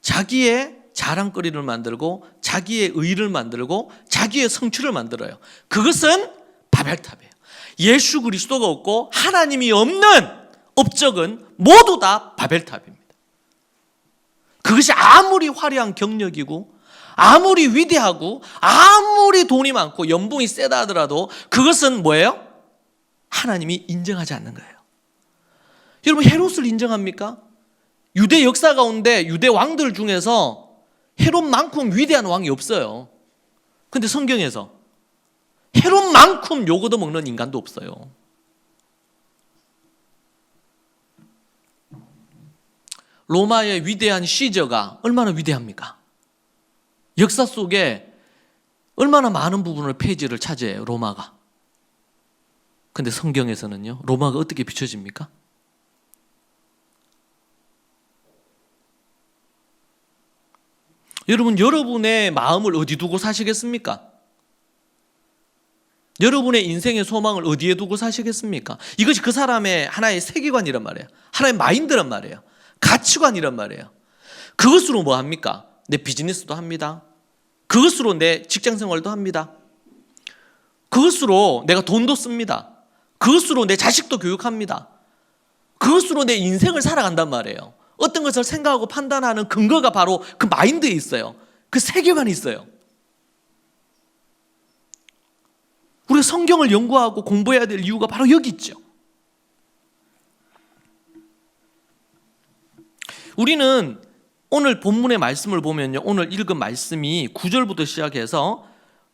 자기의 자랑거리를 만들고 자기의 의를 만들고 자기의 성취를 만들어요. 그것은 바벨탑이에요. 예수 그리스도가 없고 하나님이 없는 업적은 모두 다 바벨탑입니다. 그것이 아무리 화려한 경력이고 아무리 위대하고 아무리 돈이 많고 연봉이 세다 하더라도 그것은 뭐예요? 하나님이 인정하지 않는 거예요. 여러분, 헤롯을 인정합니까? 유대 역사 가운데 유대 왕들 중에서 헤롯만큼 위대한 왕이 없어요. 근데 성경에서 헤롯만큼 욕 얻어먹는 인간도 없어요. 로마의 위대한 시저가 얼마나 위대합니까? 역사 속에 얼마나 많은 부분을 페이지를 차지해요, 로마가. 근데 성경에서는요, 로마가 어떻게 비춰집니까? 여러분, 여러분의 마음을 어디 두고 사시겠습니까? 여러분의 인생의 소망을 어디에 두고 사시겠습니까? 이것이 그 사람의 하나의 세계관이란 말이에요. 하나의 마인드란 말이에요. 가치관이란 말이에요. 그것으로 뭐 합니까? 내 비즈니스도 합니다. 그것으로 내 직장생활도 합니다. 그것으로 내가 돈도 씁니다. 그것으로 내 자식도 교육합니다. 그것으로 내 인생을 살아간단 말이에요. 어떤 것을 생각하고 판단하는 근거가 바로 그 마인드에 있어요. 그 세계관이 있어요. 우리가 성경을 연구하고 공부해야 될 이유가 바로 여기 있죠. 우리는 오늘 본문의 말씀을 보면요, 오늘 읽은 말씀이 9절부터 시작해서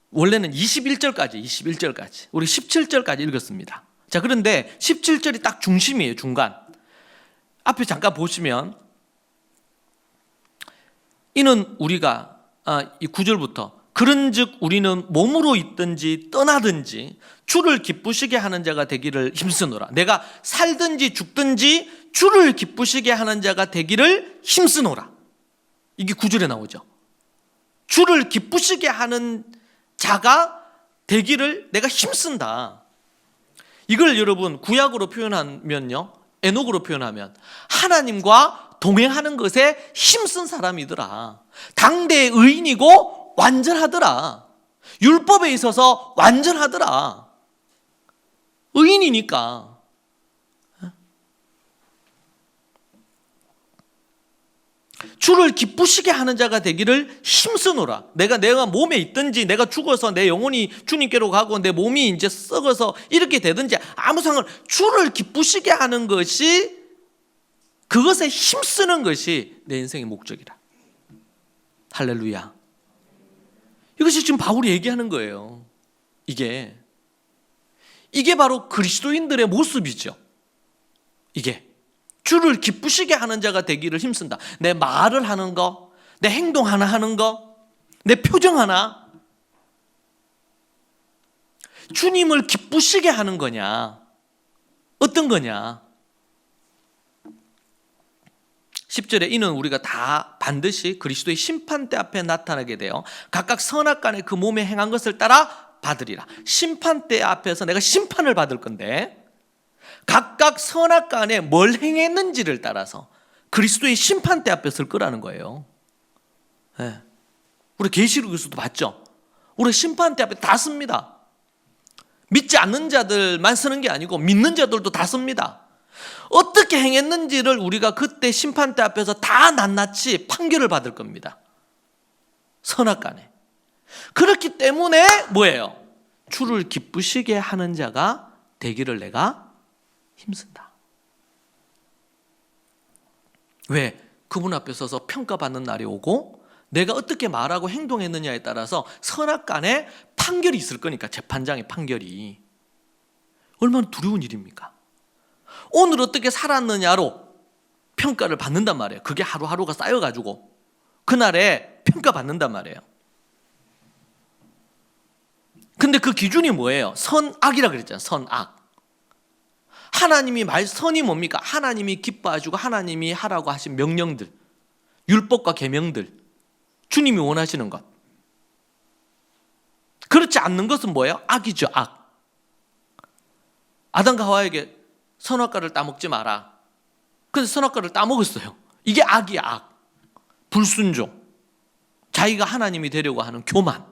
원래는 21절까지 우리 17절까지 읽었습니다. 자, 그런데 17절이 딱 중심이에요. 중간. 앞에 잠깐 보시면 이는 우리가 이 9절부터 그런즉 우리는 몸으로 있든지 떠나든지 주를 기쁘시게 하는 자가 되기를 힘쓰노라. 내가 살든지 죽든지 주를 기쁘시게 하는 자가 되기를 힘쓰노라. 이게 9절에 나오죠. 주를 기쁘시게 하는 자가 되기를 내가 힘쓴다. 이걸 여러분 구약으로 표현하면요, 에녹으로 표현하면 하나님과 동행하는 것에 힘쓴 사람이더라. 당대의 의인이고 완전하더라. 율법에 있어서 완전하더라. 의인이니까. 주를 기쁘시게 하는 자가 되기를 힘쓰노라. 내가 몸에 있든지 내가 죽어서 내 영혼이 주님께로 가고 내 몸이 이제 썩어서 이렇게 되든지 아무 상관, 주를 기쁘시게 하는 것이, 그것에 힘쓰는 것이 내 인생의 목적이라. 할렐루야. 이것이 지금 바울이 얘기하는 거예요. 이게 바로 그리스도인들의 모습이죠. 이게 주를 기쁘시게 하는 자가 되기를 힘쓴다. 내 말을 하는 거, 내 행동 하나 하는 거, 내 표정 하나, 주님을 기쁘시게 하는 거냐, 어떤 거냐. 10절에 이는 우리가 다 반드시 그리스도의 심판대 앞에 나타나게 되어 각각 선악간에 그 몸에 행한 것을 따라 받으리라. 심판대 앞에서 내가 심판을 받을 건데 각각 선악간에 뭘 행했는지를 따라서 그리스도의 심판대 앞에 설 거라는 거예요. 네. 우리 계시록에서도 봤죠. 우리 심판대 앞에 다 씁니다. 믿지 않는 자들만 쓰는 게 아니고 믿는 자들도 다 씁니다. 어떻게 행했는지를 우리가 그때 심판대 앞에서 다 낱낱이 판결을 받을 겁니다. 선악간에. 그렇기 때문에 뭐예요? 주를 기쁘시게 하는 자가 되기를 내가 힘쓴다. 왜? 그분 앞에 서서 평가받는 날이 오고 내가 어떻게 말하고 행동했느냐에 따라서 선악간에 판결이 있을 거니까. 재판장의 판결이 얼마나 두려운 일입니까? 오늘 어떻게 살았느냐로 평가를 받는단 말이에요. 그게 하루하루가 쌓여가지고 그날에 평가받는단 말이에요. 근데 그 기준이 뭐예요? 선악이라 그랬잖아요. 선악. 하나님이 선이 뭡니까? 하나님이 기뻐하시고 하나님이 하라고 하신 명령들, 율법과 계명들, 주님이 원하시는 것. 그렇지 않는 것은 뭐예요? 악이죠. 악. 아담과 하와에게 선악과를 따먹지 마라. 근데 선악과를 따먹었어요. 이게 악이야. 악. 불순종. 자기가 하나님이 되려고 하는 교만.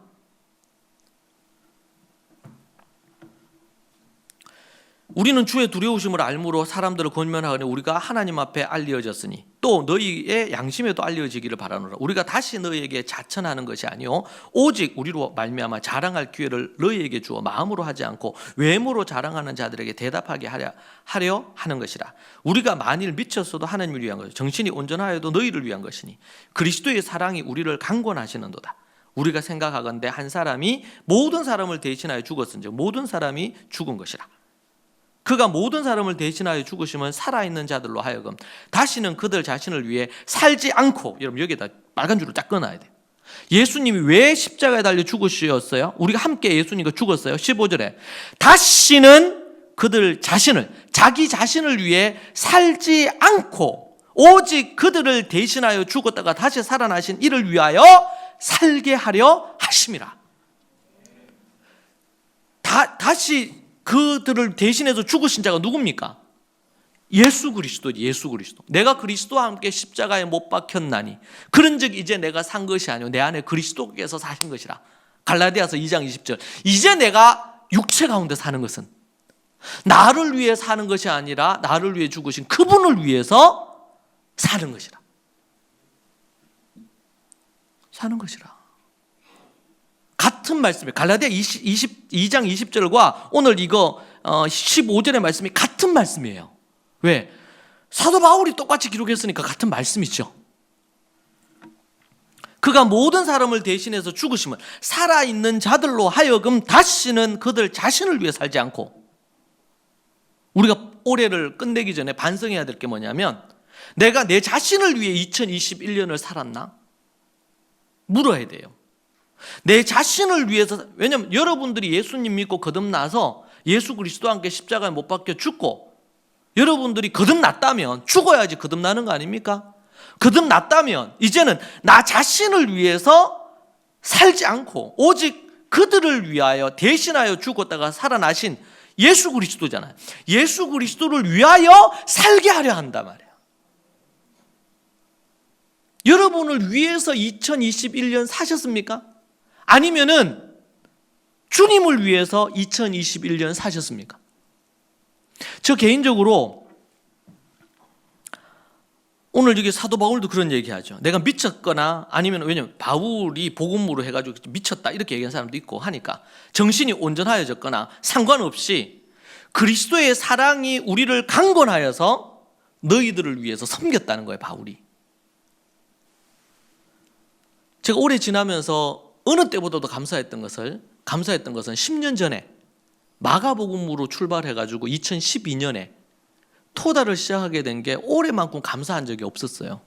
우리는 주의 두려우심을 알므로 사람들을 권면하거니 우리가 하나님 앞에 알려졌으니 또 너희의 양심에도 알려지기를 바라노라. 우리가 다시 너희에게 자천하는 것이 아니요 오직 우리로 말미암아 자랑할 기회를 너희에게 주어 마음으로 하지 않고 외모로 자랑하는 자들에게 대답하게 하려 하는 것이라. 우리가 만일 미쳤어도 하나님을 위한 것이요 정신이 온전하여도 너희를 위한 것이니 그리스도의 사랑이 우리를 강권하시는도다. 우리가 생각하건대 한 사람이 모든 사람을 대신하여 죽었은즉 모든 사람이 죽은 것이라. 그가 모든 사람을 대신하여 죽으시면 살아있는 자들로 하여금 다시는 그들 자신을 위해 살지 않고, 여러분 여기에다 빨간 줄을 딱 끊어야 돼요. 예수님이 왜 십자가에 달려 죽으셨어요? 우리가 함께 예수님과 죽었어요. 15절에 다시는 그들 자신을, 자기 자신을 위해 살지 않고 오직 그들을 대신하여 죽었다가 다시 살아나신 이를 위하여 살게 하려 하심이라. 다시 그들을 대신해서 죽으신 자가 누굽니까? 예수 그리스도. 내가 그리스도와 함께 십자가에 못 박혔나니 그런즉 이제 내가 산 것이 아니오 내 안에 그리스도께서 사신 것이라. 갈라디아서 2장 20절. 이제 내가 육체 가운데 사는 것은 나를 위해 사는 것이 아니라 나를 위해 죽으신 그분을 위해서 사는 것이라. 사는 것이라. 같은 말씀이에요. 갈라디아 2장 20절과 오늘 이거 15절의 말씀이 같은 말씀이에요. 왜? 사도 바울이 똑같이 기록했으니까 같은 말씀이죠. 그가 모든 사람을 대신해서 죽으심은 살아있는 자들로 하여금 다시는 그들 자신을 위해 살지 않고, 우리가 올해를 끝내기 전에 반성해야 될 게 뭐냐면, 내가 내 자신을 위해 2021년을 살았나? 물어야 돼요. 내 자신을 위해서. 왜냐하면 여러분들이 예수님 믿고 거듭나서 예수 그리스도와 함께 십자가에 못 박혀 죽고 여러분들이 거듭났다면, 죽어야지 거듭나는 거 아닙니까? 거듭났다면 이제는 나 자신을 위해서 살지 않고 오직 그들을 위하여 대신하여 죽었다가 살아나신 예수 그리스도잖아요. 예수 그리스도를 위하여 살게 하려 한단 말이에요. 여러분을 위해서 2021년 사셨습니까? 아니면은 주님을 위해서 2021년 사셨습니까? 저 개인적으로 오늘 여기 사도 바울도 그런 얘기하죠. 내가 미쳤거나 아니면, 왜냐면 바울이 복음으로 해가지고 미쳤다 이렇게 얘기하는 사람도 있고 하니까, 정신이 온전하여졌거나 상관없이 그리스도의 사랑이 우리를 강권하여서 너희들을 위해서 섬겼다는 거예요, 바울이. 제가 오래 지나면서 어느 때보다도 감사했던 것은 10년 전에 마가복음으로 출발해가지고 2012년에 토다를 시작하게 된 게 올해만큼 감사한 적이 없었어요.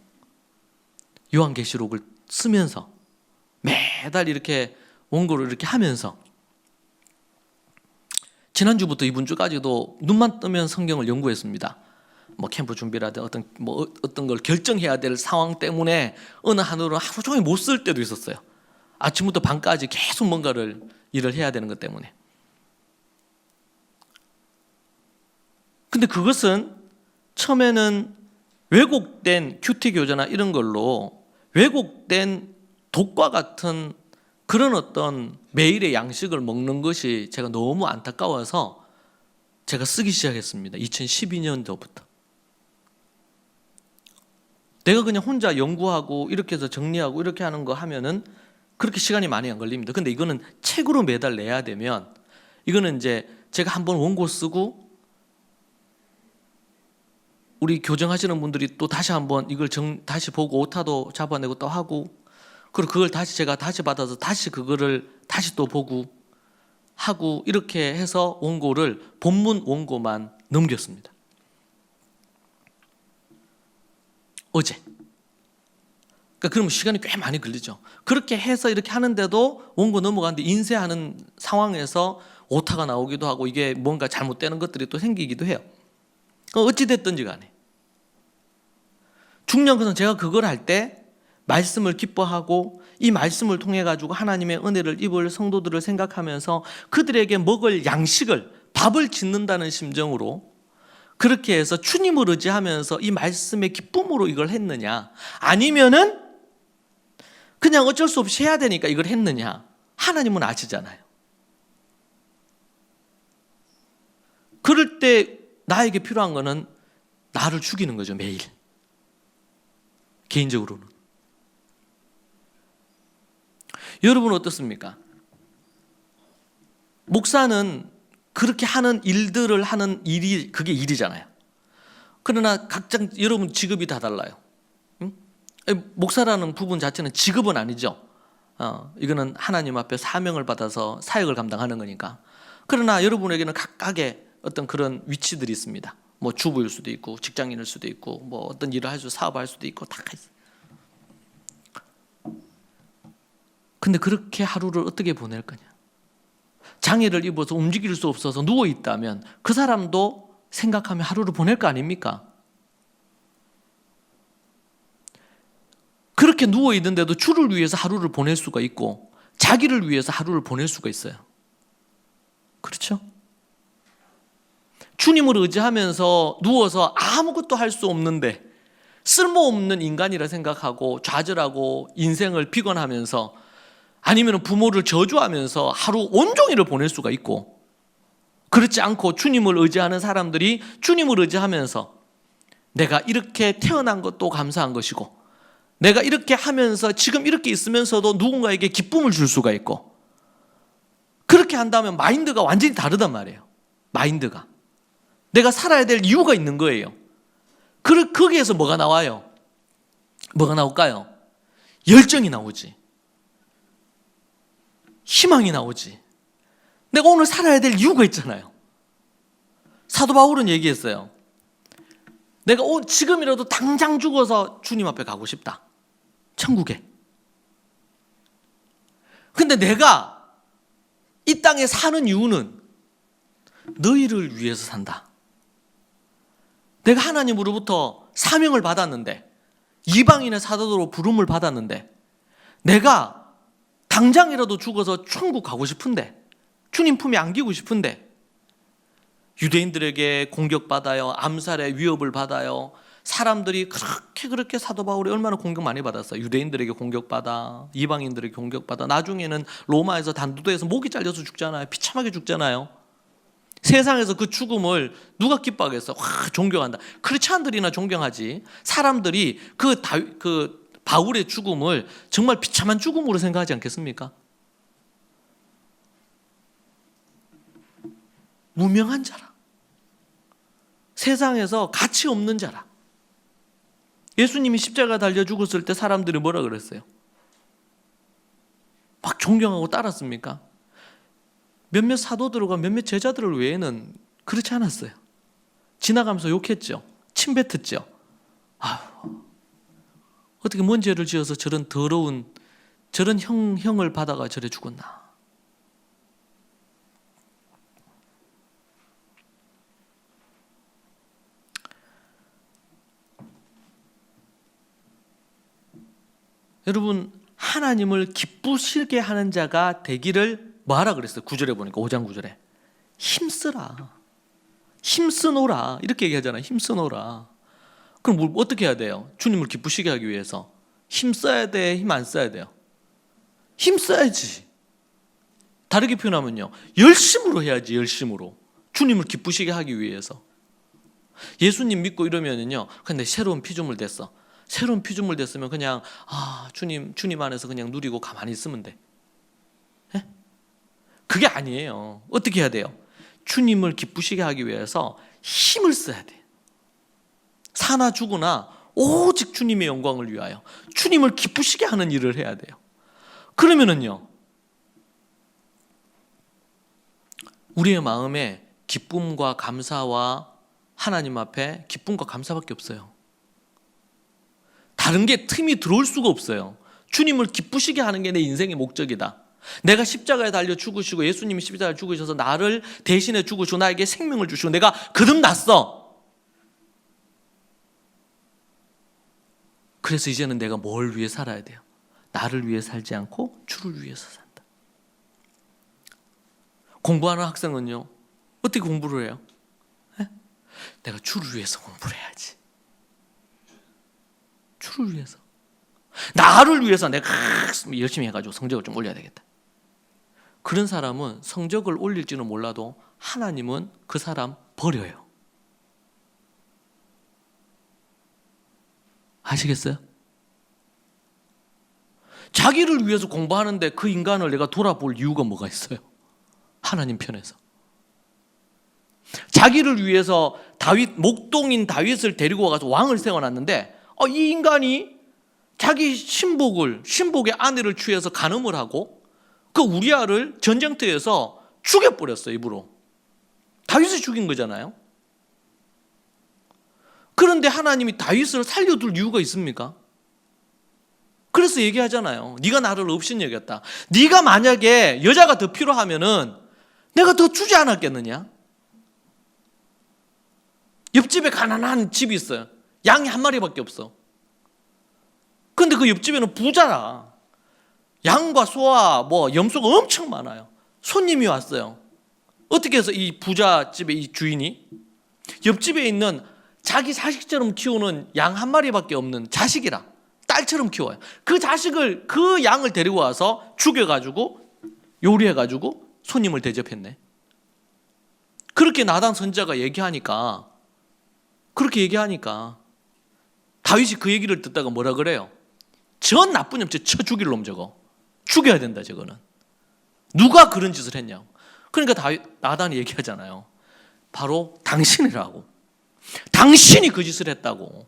요한계시록을 쓰면서 매달 이렇게 원고를 이렇게 하면서 지난주부터 이번 주까지도 눈만 뜨면 성경을 연구했습니다. 뭐 캠프 준비라든 어떤 걸 결정해야 될 상황 때문에 어느 하루는 하루 종일 못 쓸 때도 있었어요. 아침부터 밤까지 계속 뭔가를 일을 해야 되는 것 때문에. 근데 그것은 처음에는 왜곡된 큐티 교재나 이런 걸로 왜곡된 독과 같은 그런 어떤 매일의 양식을 먹는 것이 제가 너무 안타까워서 제가 쓰기 시작했습니다. 2012년도부터. 내가 그냥 혼자 연구하고 이렇게 해서 정리하고 이렇게 하는 거 하면은 그렇게 시간이 많이 안 걸립니다. 근데 이거는 책으로 매달 내야 되면, 이거는 이제 제가 한번 원고 쓰고 우리 교정하시는 분들이 또 다시 한번 이걸 다시 보고 오타도 잡아내고 또 하고, 그리고 그걸 다시 제가 다시 받아서 다시 그거를 다시 또 보고 하고, 이렇게 해서 원고를 본문 원고만 넘겼습니다. 어제. 그러니까 그러면 시간이 꽤 많이 걸리죠. 그렇게 해서 이렇게 하는데도 원고 넘어가는데 인쇄하는 상황에서 오타가 나오기도 하고 이게 뭔가 잘못되는 것들이 또 생기기도 해요. 어찌됐든지 간에 중요한 것은 제가 그걸 할 때 말씀을 기뻐하고 이 말씀을 통해 가지고 하나님의 은혜를 입을 성도들을 생각하면서 그들에게 먹을 양식을, 밥을 짓는다는 심정으로 그렇게 해서 주님을 의지하면서 이 말씀의 기쁨으로 이걸 했느냐, 아니면은 그냥 어쩔 수 없이 해야 되니까 이걸 했느냐, 하나님은 아시잖아요. 그럴 때 나에게 필요한 거는 나를 죽이는 거죠, 매일. 개인적으로는. 여러분은 어떻습니까? 목사는 그렇게 하는 일들을 하는 일이, 그게 일이잖아요. 그러나 각자 여러분 직업이 다 달라요. 응? 목사라는 부분 자체는 직업은 아니죠. 이거는 하나님 앞에 사명을 받아서 사역을 감당하는 거니까. 그러나 여러분에게는 각각의 어떤 그런 위치들이 있습니다. 뭐 주부일 수도 있고 직장인일 수도 있고 뭐 어떤 일을 할 수, 사업할 수도 있고 다 있어요. 근데 그렇게 하루를 어떻게 보낼 거냐? 장애를 입어서 움직일 수 없어서 누워 있다면 그 사람도 생각하며 하루를 보낼 거 아닙니까? 그렇게 누워 있는데도 주를 위해서 하루를 보낼 수가 있고 자기를 위해서 하루를 보낼 수가 있어요. 그렇죠? 주님을 의지하면서 누워서 아무것도 할 수 없는데 쓸모없는 인간이라 생각하고 좌절하고 인생을 비관하면서 아니면 부모를 저주하면서 하루 온종일을 보낼 수가 있고, 그렇지 않고 주님을 의지하는 사람들이 주님을 의지하면서 내가 이렇게 태어난 것도 감사한 것이고 내가 이렇게 하면서 지금 이렇게 있으면서도 누군가에게 기쁨을 줄 수가 있고, 그렇게 한다면 마인드가 완전히 다르단 말이에요. 마인드가 내가 살아야 될 이유가 있는 거예요. 거기에서 뭐가 나와요? 뭐가 나올까요? 열정이 나오지, 희망이 나오지. 내가 오늘 살아야 될 이유가 있잖아요. 사도 바울은 얘기했어요. 내가 지금이라도 당장 죽어서 주님 앞에 가고 싶다, 천국에. 근데 내가 이 땅에 사는 이유는 너희를 위해서 산다. 내가 하나님으로부터 사명을 받았는데, 이방인의 사도로 부름을 받았는데, 내가 당장이라도 죽어서 천국 가고 싶은데, 주님 품에 안기고 싶은데, 유대인들에게 공격받아요, 암살의 위협을 받아요. 사람들이 그렇게 사도 바울이 얼마나 공격 많이 받았어요. 유대인들에게 공격받아, 이방인들에게 공격받아, 나중에는 로마에서 단두대에서 목이 잘려서 죽잖아요. 비참하게 죽잖아요. 세상에서 그 죽음을 누가 기뻐하겠어? 존경한다. 크리스찬들이나 존경하지, 사람들이 그 바울의 죽음을 정말 비참한 죽음으로 생각하지 않겠습니까? 무명한 자라, 세상에서 가치 없는 자라. 예수님이 십자가 달려 죽었을 때 사람들이 뭐라 그랬어요? 막 존경하고 따랐습니까? 몇몇 사도들과 몇몇 제자들 외에는 그렇지 않았어요. 지나가면서 욕했죠. 침뱉었죠. 어떻게 뭔 죄를 지어서 저런 더러운 저런 형을 받아가 저래 죽었나. 여러분, 하나님을 기쁘시게 하는 자가 되기를 뭐하라 그랬어요? 9절에 보니까, 5장 9절에 힘쓰라, 힘쓰노라 이렇게 얘기하잖아요. 힘쓰노라. 그럼 어떻게 해야 돼요? 주님을 기쁘시게 하기 위해서 힘써야 돼, 힘 안 써야 돼요? 힘써야지. 다르게 표현하면요, 열심으로 해야지. 열심으로 주님을 기쁘시게 하기 위해서. 예수님 믿고 이러면은요, 근데 새로운 피조물 됐어. 새로운 피조물 됐으면 그냥 주님 안에서 그냥 누리고 가만히 있으면 돼. 예? 그게 아니에요. 어떻게 해야 돼요? 주님을 기쁘시게 하기 위해서 힘을 써야 돼. 사나 죽으나 오직 주님의 영광을 위하여 주님을 기쁘시게 하는 일을 해야 돼요. 그러면은요, 우리의 마음에 기쁨과 감사와 하나님 앞에 기쁨과 감사밖에 없어요. 다른 게 틈이 들어올 수가 없어요. 주님을 기쁘시게 하는 게 내 인생의 목적이다. 내가 십자가에 달려 죽으시고, 예수님이 십자가에 죽으셔서 나를 대신해 죽으시고 나에게 생명을 주시고 내가 거듭났어. 그래서 이제는 내가 뭘 위해 살아야 돼요? 나를 위해 살지 않고 주를 위해서 산다. 공부하는 학생은요, 어떻게 공부를 해요? 내가 주를 위해서 공부를 해야지. 주를 위해서, 나를 위해서 내가 열심히 해가지고 성적을 좀 올려야 되겠다. 그런 사람은 성적을 올릴지는 몰라도 하나님은 그 사람 버려요. 아시겠어요? 자기를 위해서 공부하는데 그 인간을 내가 돌아볼 이유가 뭐가 있어요? 하나님 편에서. 자기를 위해서 목동인 다윗을 데리고 와서 왕을 세워놨는데, 이 인간이 자기 신복의 아내를 취해서 간음을 하고 그 우리아를 전쟁터에서 죽여버렸어요. 입으로. 다윗을 죽인 거잖아요. 그런데 하나님이 다윗을 살려둘 이유가 있습니까? 그래서 얘기하잖아요. 네가 나를 업신여겼다. 네가 만약에 여자가 더 필요하면은 내가 더 주지 않았겠느냐? 옆집에 가난한 집이 있어요. 양이 한 마리밖에 없어. 근데 그 옆집에는 부자라. 양과 소와 염소가 엄청 많아요. 손님이 왔어요. 어떻게 해서 이 부자집의 이 주인이 옆집에 있는 자기 자식처럼 키우는 양 한 마리밖에 없는 자식이라 딸처럼 키워요. 그 양을 데리고 와서 죽여가지고 요리해가지고 손님을 대접했네. 그렇게 나단 선지자가 그렇게 얘기하니까 다윗이 그 얘기를 듣다가 뭐라 그래요? 저 나쁜 놈, 쳐 죽일 놈 저거. 죽여야 된다 저거는. 누가 그런 짓을 했냐고. 그러니까 나단이 얘기하잖아요. 바로 당신이라고. 당신이 그 짓을 했다고.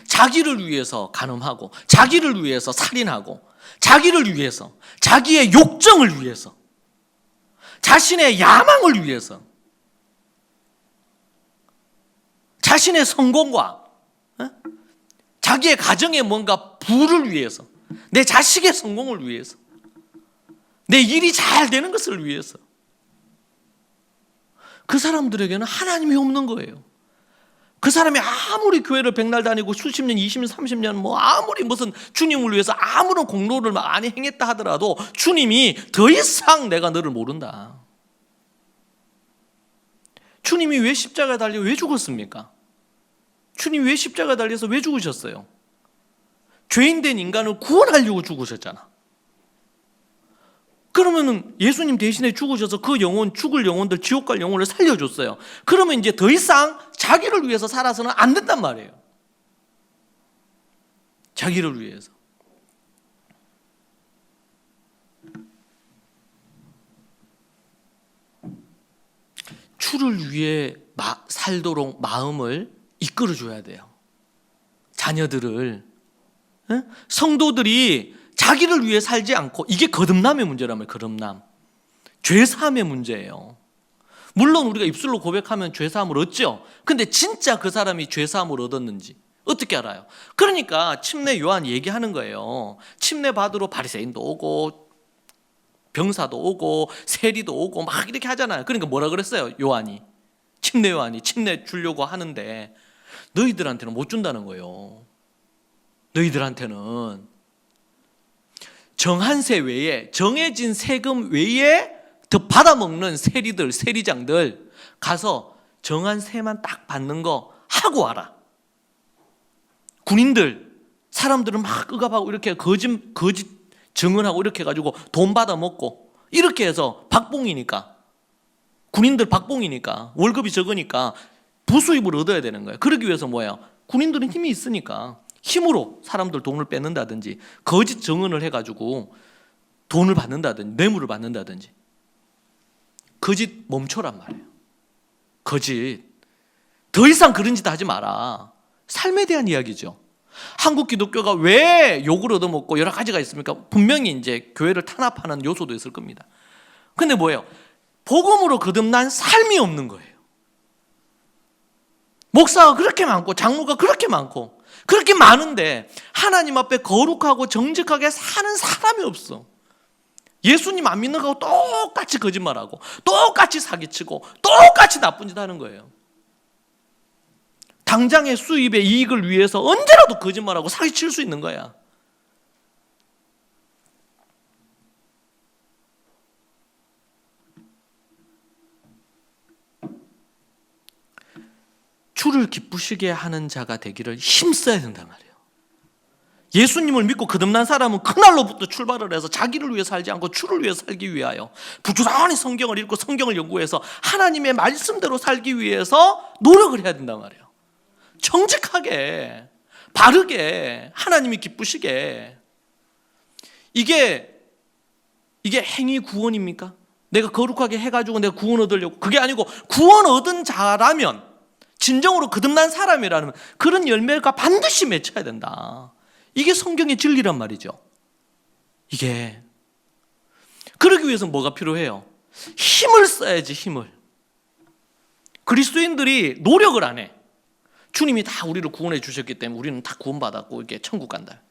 자기를 위해서 간음하고, 자기를 위해서 살인하고, 자기를 위해서, 자기의 욕정을 위해서, 자신의 야망을 위해서, 자신의 성공과 자기의 가정의 뭔가 부를 위해서, 내 자식의 성공을 위해서, 내 일이 잘 되는 것을 위해서, 그 사람들에게는 하나님이 없는 거예요. 그 사람이 아무리 교회를 백날 다니고 수십 년, 20년, 30년 아무리 무슨 주님을 위해서 아무런 공로를 많이 행했다 하더라도 주님이 더 이상 내가 너를 모른다. 주님이 왜 십자가에 달려 왜 죽었습니까? 주님이 왜 십자가에 달려서 왜 죽으셨어요? 죄인된 인간을 구원하려고 죽으셨잖아. 그러면 예수님 대신에 죽으셔서 그 죽을 영혼들, 지옥 갈 영혼을 살려줬어요. 그러면 이제 더 이상 자기를 위해서 살아서는 안 된단 말이에요. 자기를 위해서. 주를 위해 살도록 마음을 이끌어줘야 돼요. 자녀들을. 성도들이 자기를 위해 살지 않고, 이게 거듭남의 문제라면 거듭남. 죄사함의 문제예요. 물론 우리가 입술로 고백하면 죄사함을 얻죠. 근데 진짜 그 사람이 죄사함을 얻었는지 어떻게 알아요? 그러니까 침례 요한이 얘기하는 거예요. 침례 받으러 바리새인도 오고 병사도 오고 세리도 오고 막 이렇게 하잖아요. 그러니까 뭐라 그랬어요? 침례 요한이 침례 주려고 하는데 너희들한테는 못 준다는 거예요. 너희들한테는 정한 세 외에, 정해진 세금 외에 더 받아먹는 세리장들 가서 정한 세만 딱 받는 거 하고 와라. 군인들, 사람들은 막 억압하고 이렇게 거짓 증언하고 이렇게 해가지고 돈 받아먹고 이렇게 해서 박봉이니까, 군인들 박봉이니까 월급이 적으니까 부수입을 얻어야 되는 거예요. 그러기 위해서 뭐예요? 군인들은 힘이 있으니까 힘으로 사람들 돈을 뺏는다든지 거짓 증언을 해가지고 돈을 받는다든지 뇌물을 받는다든지. 거짓 멈춰란 말이에요. 거짓. 더 이상 그런 짓 하지 마라. 삶에 대한 이야기죠. 한국 기독교가 왜 욕을 얻어먹고 여러 가지가 있습니까? 분명히 이제 교회를 탄압하는 요소도 있을 겁니다. 근데 뭐예요? 복음으로 거듭난 삶이 없는 거예요. 목사가 그렇게 많고 장로가 그렇게 많고 그렇게 많은데 하나님 앞에 거룩하고 정직하게 사는 사람이 없어. 예수님 안 믿는 거하고 똑같이 거짓말하고 똑같이 사기치고 똑같이 나쁜 짓 하는 거예요. 당장의 수입의 이익을 위해서 언제라도 거짓말하고 사기칠 수 있는 거야. 주를 기쁘시게 하는 자가 되기를 힘써야 된단 말이에요. 예수님을 믿고 거듭난 사람은 그날로부터 출발을 해서 자기를 위해 살지 않고 주를 위해 살기 위하여 부지런히 성경을 읽고 성경을 연구해서 하나님의 말씀대로 살기 위해서 노력을 해야 된단 말이에요. 정직하게, 바르게, 하나님이 기쁘시게. 이게 행위 구원입니까? 내가 거룩하게 해가지고 내가 구원 얻으려고. 그게 아니고 구원 얻은 자라면, 진정으로 거듭난 사람이라면 그런 열매가 반드시 맺혀야 된다. 이게 성경의 진리란 말이죠. 이게. 그러기 위해서 뭐가 필요해요? 힘을 써야지, 힘을. 그리스도인들이 노력을 안 해. 주님이 다 우리를 구원해 주셨기 때문에 우리는 다 구원받았고 이렇게 천국 간다.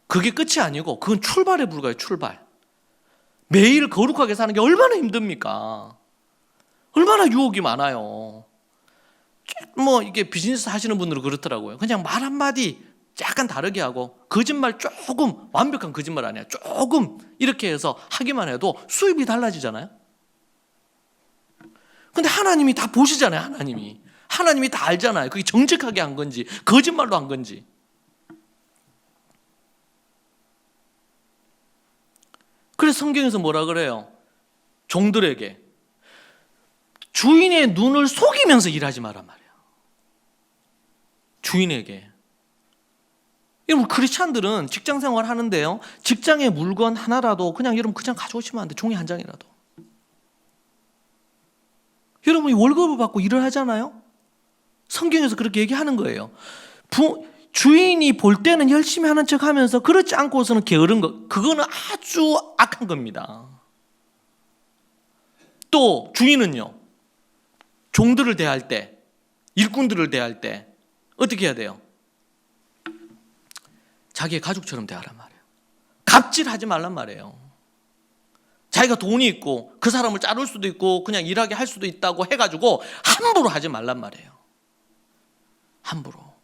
그게 끝이 아니고 그건 출발에 불과해요. 출발. 매일 거룩하게 사는 게 얼마나 힘듭니까? 얼마나 유혹이 많아요. 뭐 이게 비즈니스 하시는 분들은 그렇더라고요. 그냥 말 한마디 약간 다르게 하고 거짓말 조금, 완벽한 거짓말 아니야, 조금 이렇게 해서 하기만 해도 수입이 달라지잖아요. 근데 하나님이 다 보시잖아요. 하나님이 다 알잖아요. 그게 정직하게 한 건지 거짓말로 한 건지. 그래서 성경에서 뭐라 그래요? 종들에게 주인의 눈을 속이면서 일하지 마란 말이야. 주인에게. 여러분, 크리스찬들은 직장 생활 하는데요, 직장의 물건 하나라도 그냥 여러분 그냥 가져오시면 안 돼. 종이 한 장이라도. 여러분이 월급을 받고 일을 하잖아요. 성경에서 그렇게 얘기하는 거예요. 주인이 볼 때는 열심히 하는 척 하면서 그렇지 않고서는 게으른 것, 그거는 아주 악한 겁니다. 또 주인은요, 종들을 대할 때, 일꾼들을 대할 때 어떻게 해야 돼요? 자기의 가족처럼 대하란 말이에요. 갑질하지 말란 말이에요. 자기가 돈이 있고 그 사람을 자를 수도 있고 그냥 일하게 할 수도 있다고 해가지고 함부로 하지 말란 말이에요. 함부로.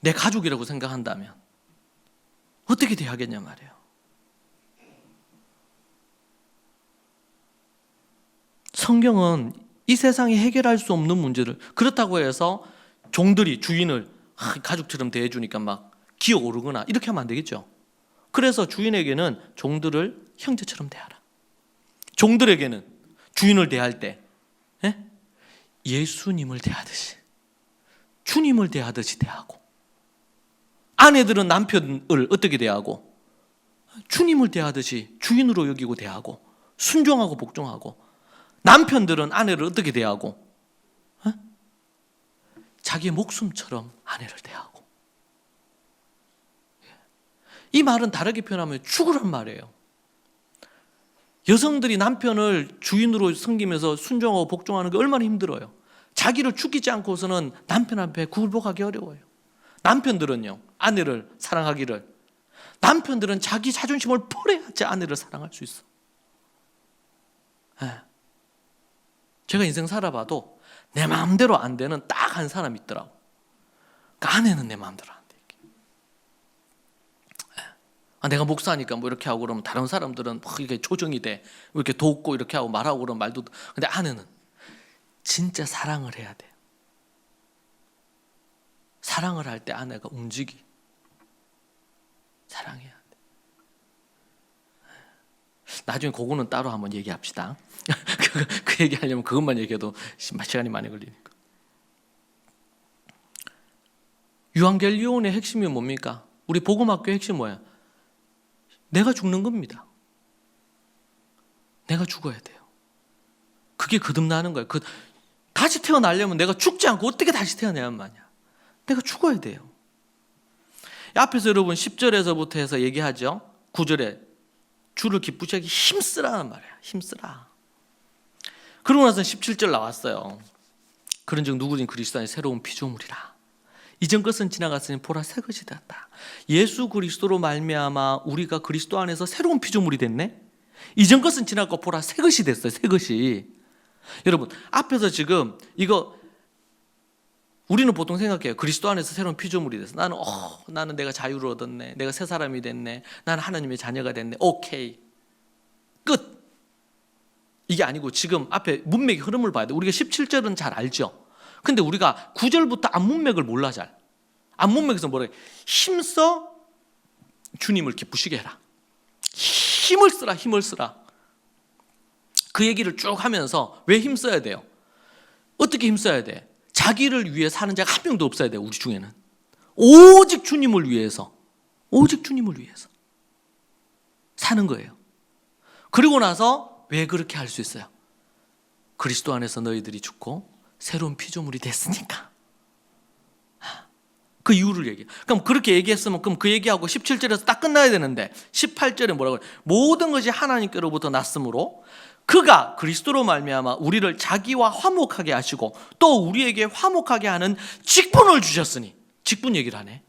내 가족이라고 생각한다면 어떻게 대하겠냐 말이에요. 성경은 이 세상에 해결할 수 없는 문제를, 그렇다고 해서 종들이 주인을 가족처럼 대해주니까 막 기어오르거나 이렇게 하면 안 되겠죠. 그래서 주인에게는 종들을 형제처럼 대하라. 종들에게는 주인을 대할 때 예수님을 대하듯이, 주님을 대하듯이 대하고, 아내들은 남편을 어떻게 대하고 주님을 대하듯이 주인으로 여기고 대하고 순종하고 복종하고, 남편들은 아내를 어떻게 대하고 자기의 목숨처럼 아내를 대하고. 이 말은 다르게 표현하면 죽으란 말이에요. 여성들이 남편을 주인으로 섬기면서 순종하고 복종하는 게 얼마나 힘들어요. 자기를 죽이지 않고서는 남편 앞에 굴복하기 어려워요. 남편들은요, 아내를 사랑하기를, 남편들은 자기 자존심을 버려야지 아내를 사랑할 수 있어. 제가 인생 살아봐도 내 마음대로 안 되는 딱 한 사람이 있더라고. 그러니까 아내는 내 마음대로 안 돼. 내가 목사니까 뭐 이렇게 하고 그러면 다른 사람들은 막 이렇게 조정이 돼, 이렇게 돕고 이렇게 하고 말하고 그러면 말도. 근데 아내는 진짜 사랑을 해야 돼. 사랑을 할 때 아내가 움직이. 사랑해야 돼. 나중에 그거는 따로 한번 얘기합시다. 그 얘기하려면 그것만 얘기해도 시간이 많이 걸리니까. 유한겔리온의 핵심이 뭡니까? 우리 복음학교의 핵심이 뭐야? 내가 죽는 겁니다. 내가 죽어야 돼요. 그게 거듭나는 거예요. 다시 태어나려면 내가 죽지 않고 어떻게 다시 태어나냔 말이야. 내가 죽어야 돼요. 앞에서 여러분 10절에서부터 해서 얘기하죠. 9절에 주를 기쁘시게 힘쓰라는 말이에요. 힘쓰라. 그러고 나서 17절 나왔어요. 그런즉 누구든 그리스도 안에 새로운 피조물이라. 이전 것은 지나갔으니 보라 새 것이 되었다. 예수 그리스도로 말미암아 우리가 그리스도 안에서 새로운 피조물이 됐네. 이전 것은 지나갔고 보라 새 것이 됐어요. 새 것이. 여러분 앞에서 지금 이거 우리는 보통 생각해요. 그리스도 안에서 새로운 피조물이 됐어. 나는 내가 자유를 얻었네. 내가 새 사람이 됐네. 나는 하나님의 자녀가 됐네. 오케이. 끝. 이게 아니고 지금 앞에 문맥의 흐름을 봐야 돼. 우리가 17절은 잘 알죠. 근데 우리가 9절부터 앞문맥을 몰라 잘. 앞문맥에서 뭐래? 힘써 주님을 기쁘시게 해라. 힘을 쓰라, 힘을 쓰라. 그 얘기를 쭉 하면서 왜 힘써야 돼요? 어떻게 힘써야 돼? 자기를 위해 사는 자가 한 명도 없어야 돼요. 우리 중에는. 오직 주님을 위해서, 오직 주님을 위해서 사는 거예요. 그리고 나서 왜 그렇게 할 수 있어요? 그리스도 안에서 너희들이 죽고 새로운 피조물이 됐으니까. 그 이유를 얘기해. 그럼 그렇게 얘기했으면 그럼 그 얘기하고 17절에서 딱 끝나야 되는데 18절에 뭐라고 그래? 모든 것이 하나님께로부터 났으므로 그가 그리스도로 말미암아 우리를 자기와 화목하게 하시고 또 우리에게 화목하게 하는 직분을 주셨으니, 직분 얘기를 하네.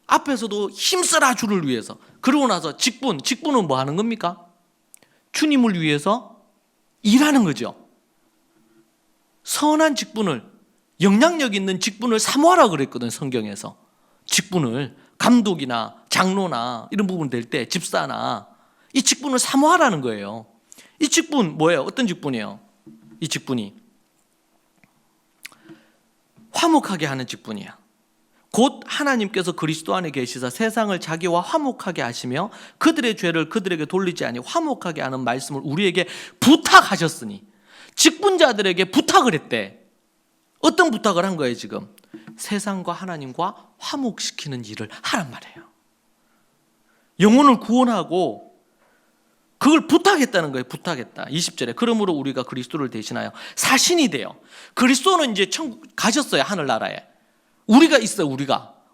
앞에서도 힘쓰라 주를 위해서, 그러고 나서 직분은 뭐 하는 겁니까? 주님을 위해서 일하는 거죠. 선한 직분을, 영향력 있는 직분을 사모하라 그랬거든, 성경에서. 직분을, 감독이나 장로나 이런 부분 될 때, 집사나 이 직분을 사모하라는 거예요. 이 직분 뭐예요? 어떤 직분이에요? 이 직분이 화목하게 하는 직분이야. 곧 하나님께서 그리스도 안에 계시사 세상을 자기와 화목하게 하시며 그들의 죄를 그들에게 돌리지 아니 화목하게 하는 말씀을 우리에게 부탁하셨으니, 직분자들에게 부탁을 했대. 어떤 부탁을 한 거예요 지금? 세상과 하나님과 화목시키는 일을 하란 말이에요. 영혼을 구원하고 그걸 부탁했다는 거예요. 부탁했다. 20절에 그러므로 우리가 그리스도를 대신하여 사신이 돼요. 그리스도는 이제 천국 가셨어요. 하늘나라에. 우리가 있어요.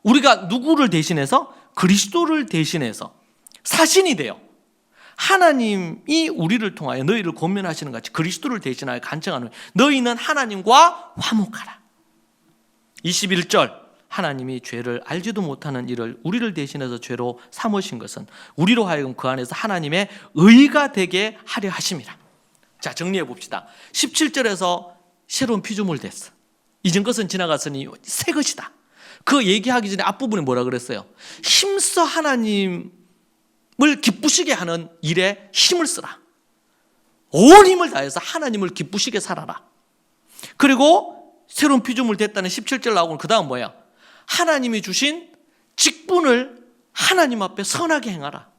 우리가 누구를 대신해서? 그리스도를 대신해서 사신이 돼요. 하나님이 우리를 통하여 너희를 권면하시는 같이 그리스도를 대신하여 간청하는, 너희는 하나님과 화목하라. 21절 하나님이 죄를 알지도 못하는 일을 우리를 대신해서 죄로 삼으신 것은 우리로 하여금 그 안에서 하나님의 의가 되게 하려 하심이라. 자, 정리해 봅시다. 17절에서 새로운 피조물 됐어. 이전 것은 지나갔으니 새 것이다. 그 얘기하기 전에 앞부분에 뭐라 그랬어요? 힘써 하나님을 기쁘시게 하는 일에 힘을 쓰라. 온 힘을 다해서 하나님을 기쁘시게 살아라. 그리고 새로운 피조물 됐다는 17절 나오고 그 다음 뭐야? 하나님이 주신 직분을 하나님 앞에 선하게 행하라.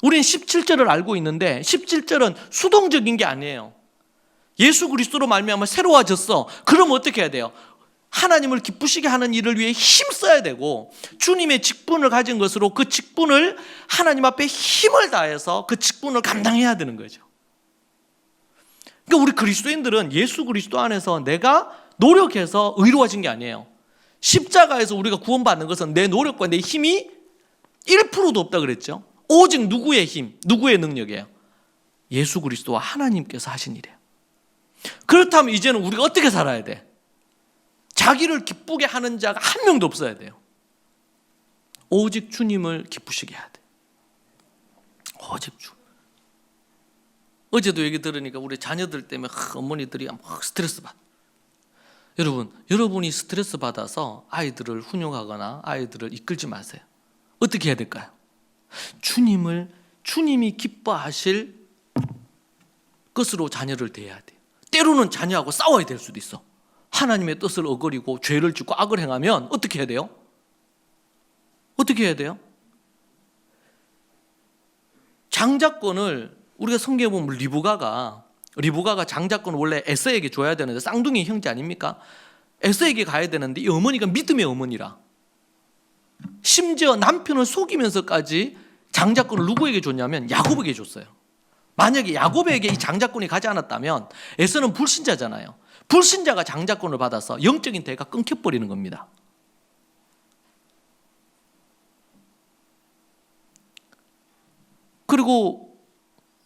우리는 17절을 알고 있는데 17절은 수동적인 게 아니에요. 예수 그리스도로 말미암아 새로워졌어. 그럼 어떻게 해야 돼요? 하나님을 기쁘시게 하는 일을 위해 힘써야 되고, 주님의 직분을 가진 것으로 그 직분을 하나님 앞에 힘을 다해서 그 직분을 감당해야 되는 거죠. 그러니까 우리 그리스도인들은 예수 그리스도 안에서 내가 노력해서 의로워진 게 아니에요. 십자가에서 우리가 구원받는 것은 내 노력과 내 힘이 1%도 없다 그랬죠. 오직 누구의 힘, 누구의 능력이에요? 예수 그리스도와 하나님께서 하신 일이에요. 그렇다면 이제는 우리가 어떻게 살아야 돼? 자기를 기쁘게 하는 자가 한 명도 없어야 돼요. 오직 주님을 기쁘시게 해야 돼. 오직 주. 어제도 얘기 들으니까 우리 자녀들 때문에 어머니들이 막 스트레스 받아. 여러분이 스트레스 받아서 아이들을 훈육하거나 아이들을 이끌지 마세요. 어떻게 해야 될까요? 주님이 기뻐하실 것으로 자녀를 대해야 돼요. 때로는 자녀하고 싸워야 될 수도 있어. 하나님의 뜻을 어거리고 죄를 짓고 악을 행하면 어떻게 해야 돼요? 어떻게 해야 돼요? 장자권을 우리가 성경에 보면 리브가가 장자권을 원래 에서에게 줘야 되는데, 쌍둥이 형제 아닙니까? 에서에게 가야 되는데 이 어머니가 믿음의 어머니라 심지어 남편을 속이면서까지 장자권을 누구에게 줬냐면 야곱에게 줬어요. 만약에 야곱에게 이 장자권이 가지 않았다면, 에서는 불신자잖아요. 불신자가 장자권을 받아서 영적인 대가 끊겨버리는 겁니다. 그리고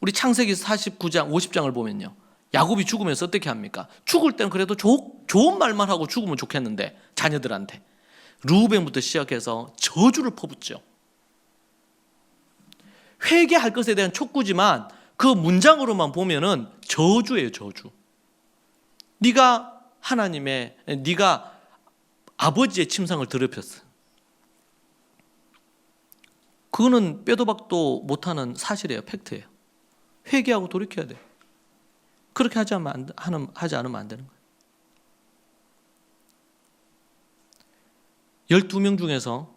우리 창세기 49장 50장을 보면요, 야곱이 죽으면서 어떻게 합니까? 죽을 때는 그래도 좋은 말만 하고 죽으면 좋겠는데 자녀들한테 르우벤부터 시작해서 저주를 퍼붓죠. 회개할 것에 대한 촉구지만 그 문장으로만 보면은 저주예요, 저주. 네가 아버지의 침상을 더럽혔어. 그거는 빼도 박도 못하는 사실이에요. 팩트예요. 회개하고 돌이켜야 돼요. 그렇게 하지 않으면 안 되는 거예요. 12명 중에서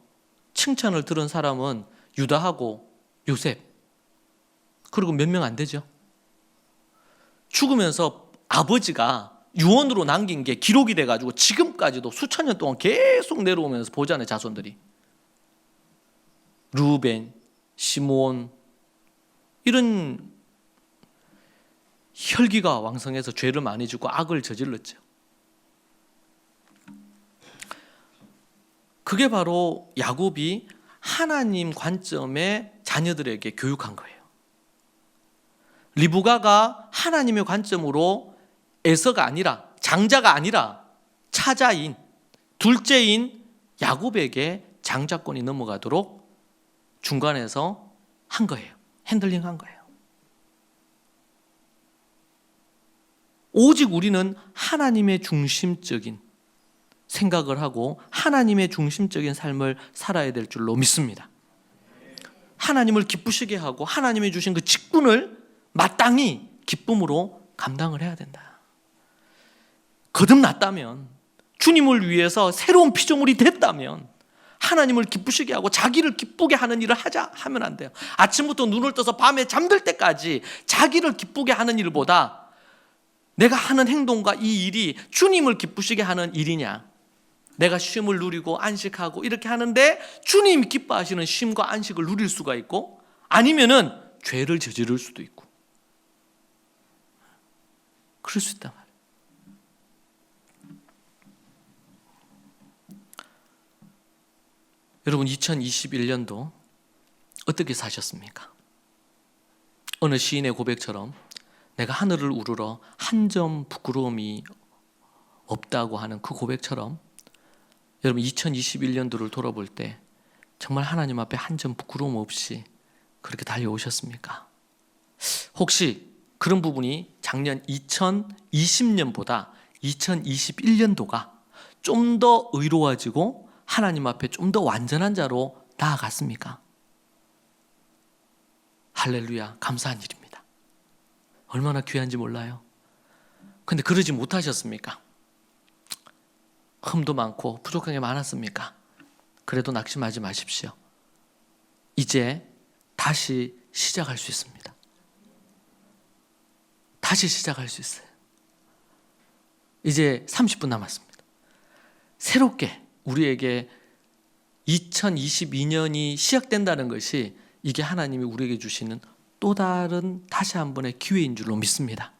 칭찬을 들은 사람은 유다하고 요셉, 그리고 몇 명 안 되죠. 죽으면서 아버지가 유언으로 남긴 게 기록이 돼가지고 지금까지도 수천 년 동안 계속 내려오면서 보잖아요, 자손들이. 르우벤, 시므온, 이런 혈기가 왕성해서 죄를 많이 짓고 악을 저질렀죠. 그게 바로 야곱이 하나님 관점의 자녀들에게 교육한 거예요. 리브가가 하나님의 관점으로 에서가 아니라, 장자가 아니라 차자인, 둘째인 야곱에게 장자권이 넘어가도록 중간에서 한 거예요. 핸들링 한 거예요. 오직 우리는 하나님의 중심적인 생각을 하고 하나님의 중심적인 삶을 살아야 될 줄로 믿습니다. 하나님을 기쁘시게 하고 하나님이 주신 그 직분을 마땅히 기쁨으로 감당을 해야 된다. 거듭났다면, 주님을 위해서 새로운 피조물이 됐다면 하나님을 기쁘시게 하고 자기를 기쁘게 하는 일을 하면 안 돼요. 아침부터 눈을 떠서 밤에 잠들 때까지 자기를 기쁘게 하는 일보다 내가 하는 행동과 이 일이 주님을 기쁘시게 하는 일이냐, 내가 쉼을 누리고 안식하고 이렇게 하는데 주님이 기뻐하시는 쉼과 안식을 누릴 수가 있고, 아니면은 죄를 저지를 수도 있고 그럴 수 있단 말이에요. 여러분, 2021년도 어떻게 사셨습니까? 어느 시인의 고백처럼 내가 하늘을 우러러 한 점 부끄러움이 없다고 하는 그 고백처럼, 여러분 2021년도를 돌아볼 때 정말 하나님 앞에 한 점 부끄러움 없이 그렇게 달려오셨습니까? 혹시 그런 부분이 작년 2020년보다 2021년도가 좀 더 의로워지고 하나님 앞에 좀 더 완전한 자로 나아갔습니까? 할렐루야, 감사한 일입니다. 얼마나 귀한지 몰라요. 근데 그러지 못하셨습니까? 흠도 많고 부족한 게 많았습니까? 그래도 낙심하지 마십시오. 이제 다시 시작할 수 있습니다. 다시 시작할 수 있어요. 이제 30분 남았습니다. 새롭게 우리에게 2022년이 시작된다는 것이, 이게 하나님이 우리에게 주시는 또 다른 다시 한 번의 기회인 줄로 믿습니다.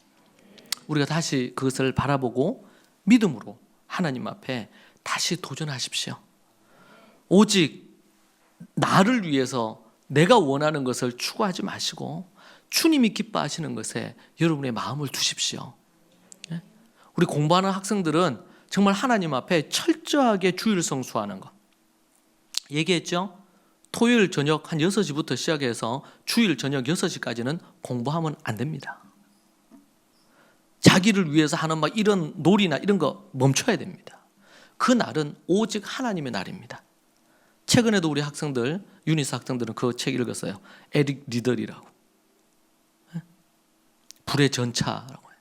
우리가 다시 그것을 바라보고 믿음으로 하나님 앞에 다시 도전하십시오. 오직 나를 위해서 내가 원하는 것을 추구하지 마시고 주님이 기뻐하시는 것에 여러분의 마음을 두십시오. 우리 공부하는 학생들은 정말 하나님 앞에 철저하게 주일 성수하는 것 얘기했죠? 토요일 저녁 한 6시부터 시작해서 주일 저녁 6시까지는 공부하면 안 됩니다. 자기를 위해서 하는 막 이런 놀이나 이런 거 멈춰야 됩니다. 그 날은 오직 하나님의 날입니다. 최근에도 우리 학생들, 유니스 학생들은 그 책 읽었어요. 에릭 리들이라고. 불의 전차라고 해요.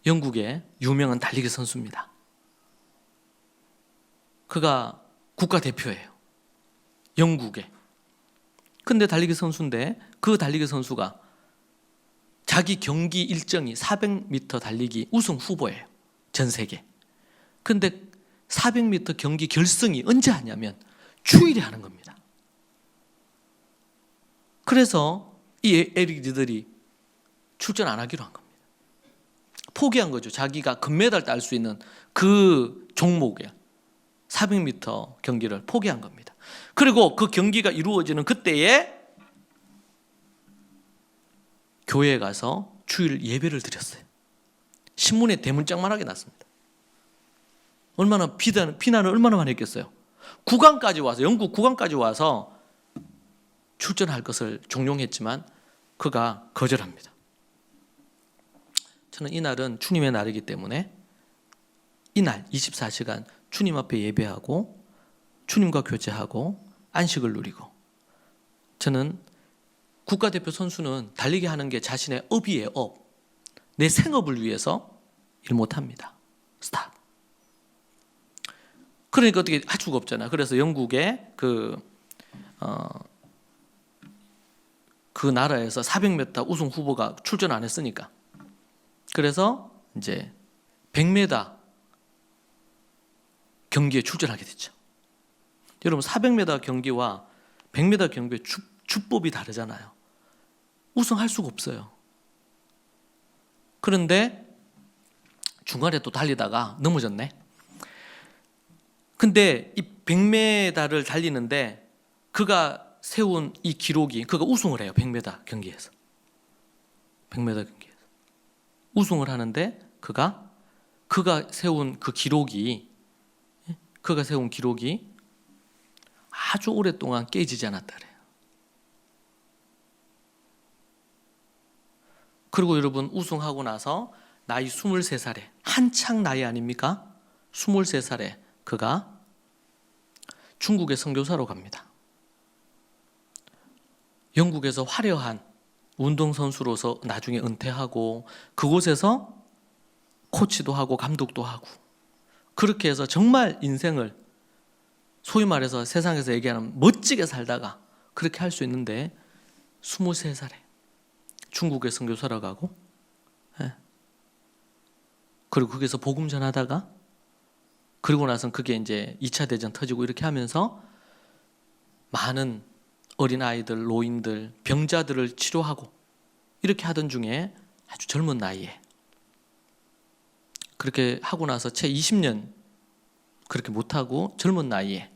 영국의 유명한 달리기 선수입니다. 그가 국가대표예요. 영국에. 근데 달리기 선수인데 그 달리기 선수가 자기 경기 일정이 400m 달리기 우승 후보예요. 전 세계. 근데 400m 경기 결승이 언제 하냐면 주일에 하는 겁니다. 그래서 이 에릭 리들이 출전 안 하기로 한 겁니다. 포기한 거죠. 자기가 금메달 딸 수 있는 그 종목에 400m 경기를 포기한 겁니다. 그리고 그 경기가 이루어지는 그때에 교회에 가서 주일 예배를 드렸어요. 신문에 대문짝만하게 났습니다. 얼마나 비난을 얼마나 많이 했겠어요. 국왕까지 와서, 영국 국왕까지 와서 출전할 것을 종용했지만 그가 거절합니다. 저는 이날은 주님의 날이기 때문에 이날 24시간 주님 앞에 예배하고 주님과 교제하고 안식을 누리고, 저는 국가대표 선수는 달리기 하는 게 자신의 업이에요. 업. 내 생업을 위해서 일 못합니다. 스탑. 그러니까 어떻게 할 수가 없잖아. 그래서 영국의 그 나라에서 400m 우승 후보가 출전 안 했으니까, 그래서 이제 100m 경기에 출전하게 됐죠. 여러분, 400m 경기와 100m 경기의 주법이 다르잖아요. 우승할 수가 없어요. 그런데 중간에 또 달리다가 넘어졌네. 근데 이 100m를 달리는데 그가 세운 이 기록이, 그가 우승을 해요. 100m 경기에서. 100m 경기에서 우승을 하는데 그가 세운 그 기록이, 그가 세운 기록이 아주 오랫동안 깨지지 않았다 그래요. 그리고 여러분, 우승하고 나서 나이 23살에, 한창 나이 아닙니까? 23살에 그가 중국의 선교사로 갑니다. 영국에서 화려한 운동선수로서 나중에 은퇴하고, 그곳에서 코치도 하고 감독도 하고, 그렇게 해서 정말 인생을 소위 말해서 세상에서 얘기하는 멋지게 살다가 그렇게 할 수 있는데, 23살에 중국에 선교사로 가고, 그리고 거기서 복음 전하다가, 그리고 나선 그게 이제 2차 대전 터지고 이렇게 하면서 많은 어린아이들, 노인들, 병자들을 치료하고 이렇게 하던 중에 아주 젊은 나이에, 그렇게 하고 나서 채 20년 그렇게 못하고 젊은 나이에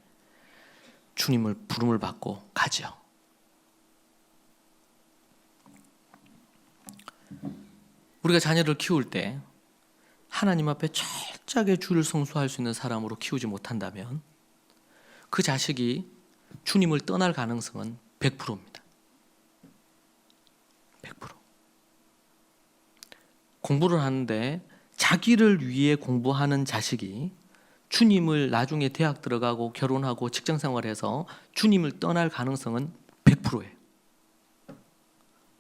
주님을 부름을 받고 가죠. 우리가 자녀를 키울 때 하나님 앞에 철저하게 주를 성수할 수 있는 사람으로 키우지 못한다면 그 자식이 주님을 떠날 가능성은 100%입니다. 100%. 공부를 하는데 자기를 위해 공부하는 자식이 주님을 나중에 대학 들어가고 결혼하고 직장 생활해서 주님을 떠날 가능성은 100%예요.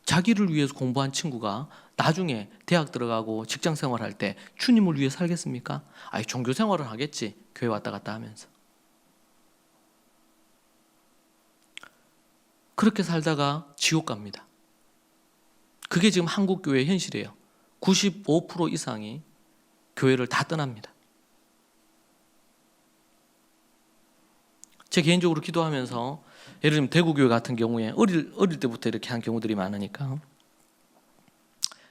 자기를 위해서 공부한 친구가 나중에 대학 들어가고 직장 생활할 때 주님을 위해 살겠습니까? 아니, 종교 생활을 하겠지. 교회 왔다 갔다 하면서. 그렇게 살다가 지옥 갑니다. 그게 지금 한국 교회의 현실이에요. 95% 이상이 교회를 다 떠납니다. 제 개인적으로 기도하면서, 예를 들면 대구교회 같은 경우에 어릴 때부터 이렇게 한 경우들이 많으니까,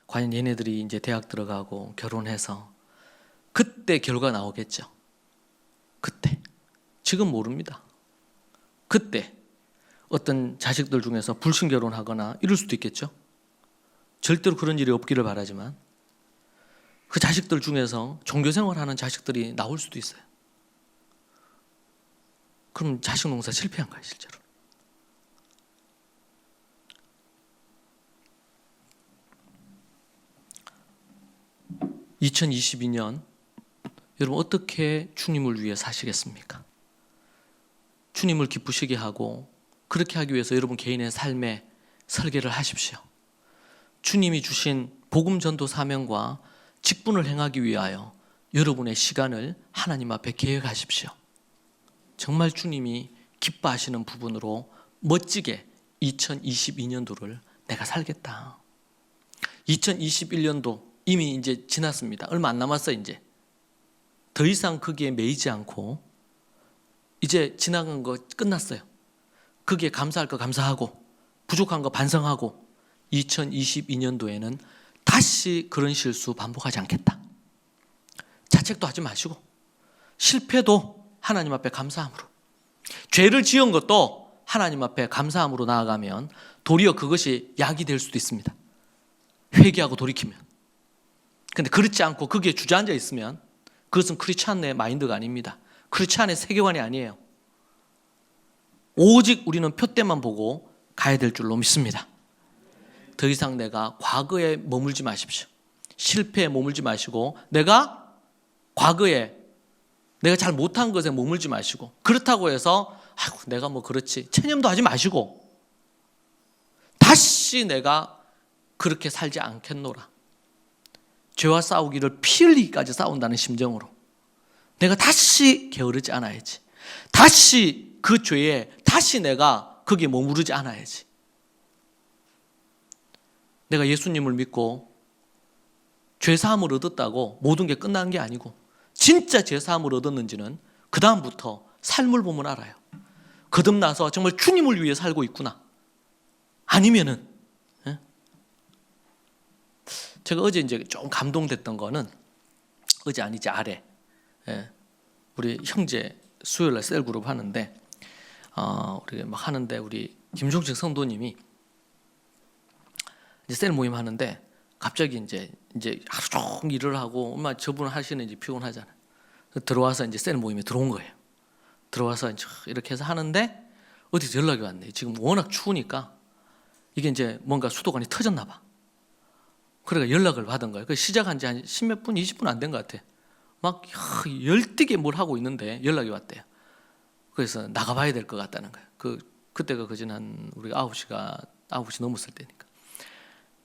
과연 얘네들이 이제 대학 들어가고 결혼해서 그때 결과 나오겠죠. 그때. 지금 모릅니다. 그때 어떤 자식들 중에서 불신 결혼하거나 이럴 수도 있겠죠. 절대로 그런 일이 없기를 바라지만 그 자식들 중에서 종교생활하는 자식들이 나올 수도 있어요. 그럼 자식 농사 실패한 거예요, 실제로. (2022년) 여러분, 어떻게 주님을 위해 사시겠습니까? 주님을 기쁘시게 하고, 그렇게 하기 위해서 여러분 개인의 삶에 설계를 하십시오. 주님이 주신 복음 전도 사명과 직분을 행하기 위하여 여러분의 시간을 하나님 앞에 계획하십시오. 정말 주님이 기뻐하시는 부분으로 멋지게 2022년도를 내가 살겠다. 2021년도 이미 이제 지났습니다. 얼마 안 남았어요. 이제 더 이상 거기에 매이지 않고, 이제 지나간 거 끝났어요. 거기에 감사할 거 감사하고, 부족한 거 반성하고, 2022년도에는 다시 그런 실수 반복하지 않겠다. 자책도 하지 마시고, 실패도 하나님 앞에 감사함으로, 죄를 지은 것도 하나님 앞에 감사함으로 나아가면 도리어 그것이 약이 될 수도 있습니다. 회개하고 돌이키면. 근데 그렇지 않고 거기에 주저앉아 있으면 그것은 크리스찬의 마인드가 아닙니다. 크리스찬의 세계관이 아니에요. 오직 우리는 표대만 보고 가야 될 줄로 믿습니다. 더 이상 내가 과거에 머물지 마십시오. 실패에 머물지 마시고, 내가 과거에 내가 잘 못한 것에 머물지 마시고, 그렇다고 해서 아이고 내가 뭐 그렇지 체념도 하지 마시고, 다시 내가 그렇게 살지 않겠노라. 죄와 싸우기를 피 흘리기까지 싸운다는 심정으로 내가 다시 게으르지 않아야지. 다시 그 죄에 다시 내가 거기에 머무르지 않아야지. 내가 예수님을 믿고 죄사함을 얻었다고 모든 게 끝난 게 아니고, 진짜 죄사함을 얻었는지는 그 다음부터 삶을 보면 알아요. 거듭나서 정말 주님을 위해 살고 있구나. 아니면은, 제가 어제 이제 좀 감동됐던 거는, 어제 아니지 아래, 우리 형제 수요일날 셀 그룹 하는데 우리 막 하는데 우리 김종식 성도님이 이제 셀 모임 하는데 갑자기 이제 하루 종일 일을 하고 엄마 저분 하시는 이제 피곤하잖아요. 들어와서 이제 셀 모임에 들어온 거예요. 들어와서 이제 이렇게 해서 하는데 어디서 연락이 왔네. 지금 워낙 추우니까 이게 이제 뭔가 수도관이 터졌나 봐. 그러니까 연락을 받은 거예요. 그 시작한 지 한 10몇 분, 20분 안 된 것 같아. 막 열띠게 뭘 하고 있는데 연락이 왔대요. 그래서 나가봐야 될 것 같다는 거예요. 그때가 그전 한 우리 9시 넘었을 때니까.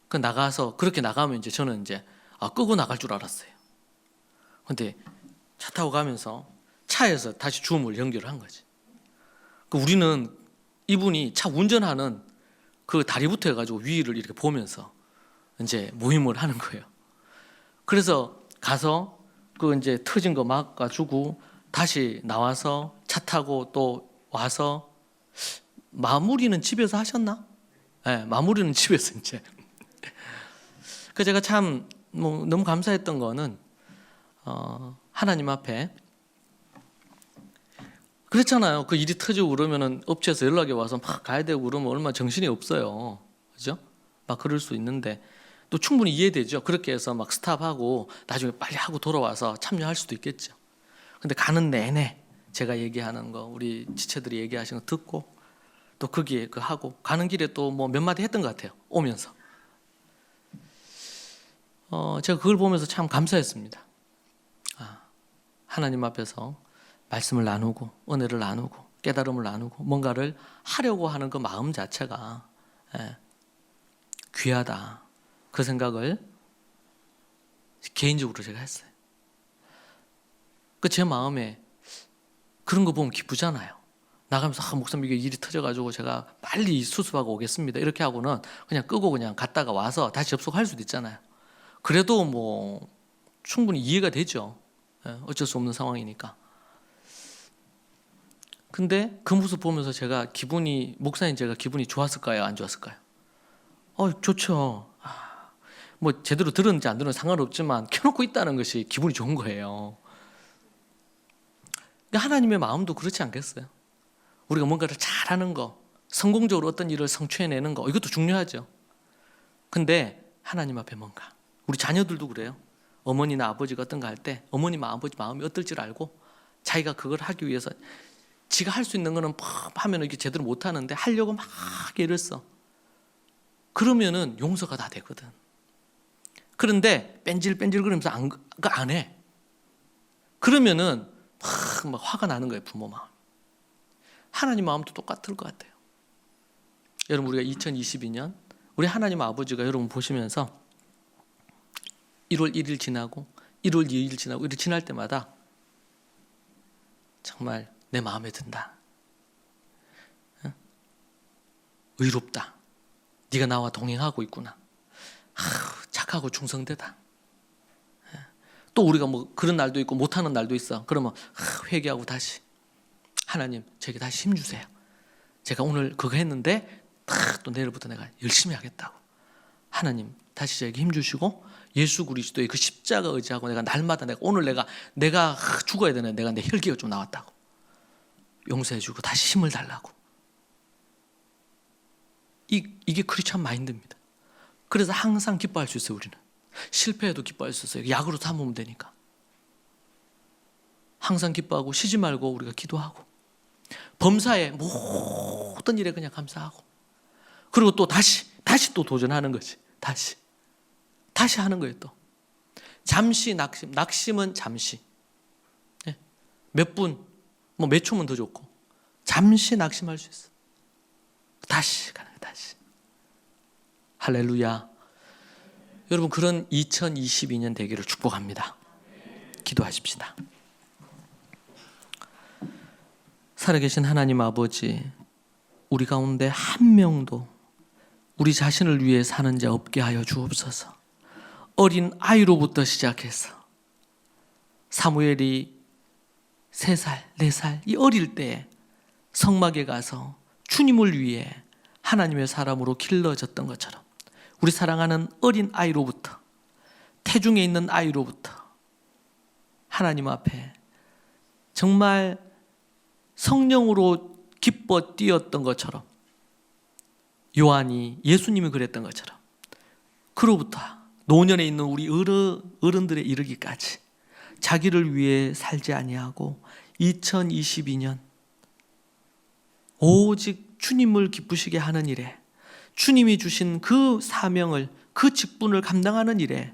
그 나가서 그렇게 나가면 이제 저는 이제 끄고 나갈 줄 알았어요. 근데 차 타고 가면서 차에서 다시 줌을 연결을 한 거지. 그 우리는 이분이 차 운전하는 그 다리부터 해가지고 위를 이렇게 보면서 이제 모임을 하는 거예요. 그래서 가서 그 이제 터진 거 막아주고 다시 나와서 차 타고 또 와서 마무리는 집에서 하셨나? 네, 마무리는 집에서 이제. 그 제가 참 너무 감사했던 거는 하나님 앞에 그렇잖아요. 그 일이 터지고 그러면은 업체에서 연락이 와서 막 가야 되고 그러면 얼마나 정신이 없어요. 그죠? 막 그럴 수 있는데 또 충분히 이해되죠. 그렇게 해서 막 스탑하고 나중에 빨리 하고 돌아와서 참여할 수도 있겠죠. 근데 가는 내내 제가 얘기하는 거 우리 지체들이 얘기하시는 거 듣고 또 거기에 그 하고 가는 길에 또 뭐 몇 마디 했던 것 같아요. 오면서 제가 그걸 보면서 참 감사했습니다. 하나님 앞에서 말씀을 나누고 은혜를 나누고 깨달음을 나누고 뭔가를 하려고 하는 그 마음 자체가 귀하다. 그 생각을 개인적으로 제가 했어요. 그 제 마음에 그런 거 보면 기쁘잖아요. 나가면서 목사님 이게 일이 터져가지고 제가 빨리 수습하고 오겠습니다. 이렇게 하고는 그냥 끄고 그냥 갔다가 와서 다시 접속할 수도 있잖아요. 그래도 뭐 충분히 이해가 되죠. 어쩔 수 없는 상황이니까. 근데 그 모습 보면서 제가 목사님 제가 기분이 좋았을까요? 안 좋았을까요? 좋죠. 뭐 제대로 들었는지 안 들었는지 상관없지만 켜놓고 있다는 것이 기분이 좋은 거예요. 하나님의 마음도 그렇지 않겠어요? 우리가 뭔가를 잘하는 거, 성공적으로 어떤 일을 성취해내는 거 이것도 중요하죠. 근데 하나님 앞에 뭔가 우리 자녀들도 그래요. 어머니나 아버지가 어떤 거 할 때 어머니나 아버지 마음이 어떨지를 알고 자기가 그걸 하기 위해서 지가 할 수 있는 거는 하면 이게 제대로 못 하는데 하려고 막 애를 써. 그러면은 용서가 다 되거든. 그런데 뺀질뺀질 그러면서 안 해. 그러면은 막 화가 나는 거예요. 부모 마음. 하나님 마음도 똑같을 것 같아요. 여러분 우리가 2022년 우리 하나님 아버지가 여러분 보시면서 1월 1일 지나고 1월 2일 지나고 이렇게 지날 때마다 정말 내 마음에 든다. 의롭다. 네가 나와 동행하고 있구나. 착하고 충성되다. 또 우리가 뭐 그런 날도 있고 못하는 날도 있어. 그러면 회개하고 다시 하나님 저에게 다시 힘 주세요. 제가 오늘 그거 했는데 또 내일부터 내가 열심히 하겠다고. 하나님 다시 저에게 힘 주시고 예수 그리스도의 그 십자가 의지하고 내가 날마다 오늘 내가 죽어야 되는 내가 내 혈기가 좀 나왔다고 용서해 주고 다시 힘을 달라고. 이게 크리스찬 마인드입니다. 그래서 항상 기뻐할 수 있어요. 우리는 실패해도 기뻐할 수 있어요. 약으로 삼으면 되니까. 항상 기뻐하고 쉬지 말고 우리가 기도하고 범사에 모든 일에 그냥 감사하고 그리고 또 다시 또 도전하는 거지. 다시 하는 거예요. 또 잠시 낙심은 잠시 몇 분 뭐 몇 초면 더 좋고 잠시 낙심할 수 있어. 다시 가는 거예요. 다시. 할렐루야. 여러분 그런 2022년 되기를 축복합니다. 기도하십시다. 살아계신 하나님 아버지, 우리 가운데 한 명도 우리 자신을 위해 사는 자 없게 하여 주옵소서. 어린 아이로부터 시작해서 사무엘이 3살, 4살 이 어릴 때에 성막에 가서 주님을 위해 하나님의 사람으로 길러졌던 것처럼 우리 사랑하는 어린 아이로부터 태중에 있는 아이로부터 하나님 앞에 정말 성령으로 기뻐 뛰었던 것처럼, 요한이 예수님이 그랬던 것처럼, 그로부터 노년에 있는 우리 어른들에 이르기까지 자기를 위해 살지 아니하고 2022년 오직 주님을 기쁘시게 하는 일에, 주님이 주신 그 사명을, 그 직분을 감당하는 일에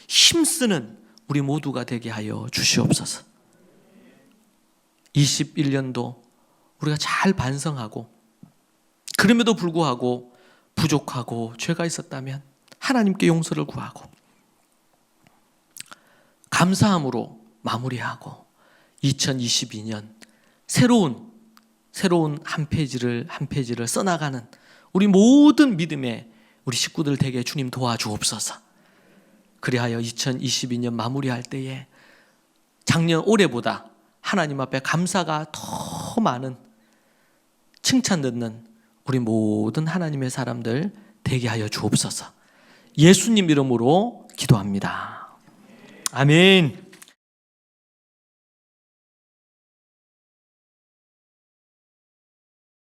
힘쓰는 우리 모두가 되게 하여 주시옵소서. 21년도 우리가 잘 반성하고, 그럼에도 불구하고 부족하고 죄가 있었다면 하나님께 용서를 구하고 감사함으로 마무리하고 2022년 새로운 한 페이지를 써나가는 우리 모든 믿음의 우리 식구들 되게 주님 도와주옵소서. 그리하여 2022년 마무리할 때에 작년 올해보다 하나님 앞에 감사가 더 많은, 칭찬 듣는 우리 모든 하나님의 사람들 되게 하여 주옵소서. 예수님 이름으로 기도합니다. 아멘.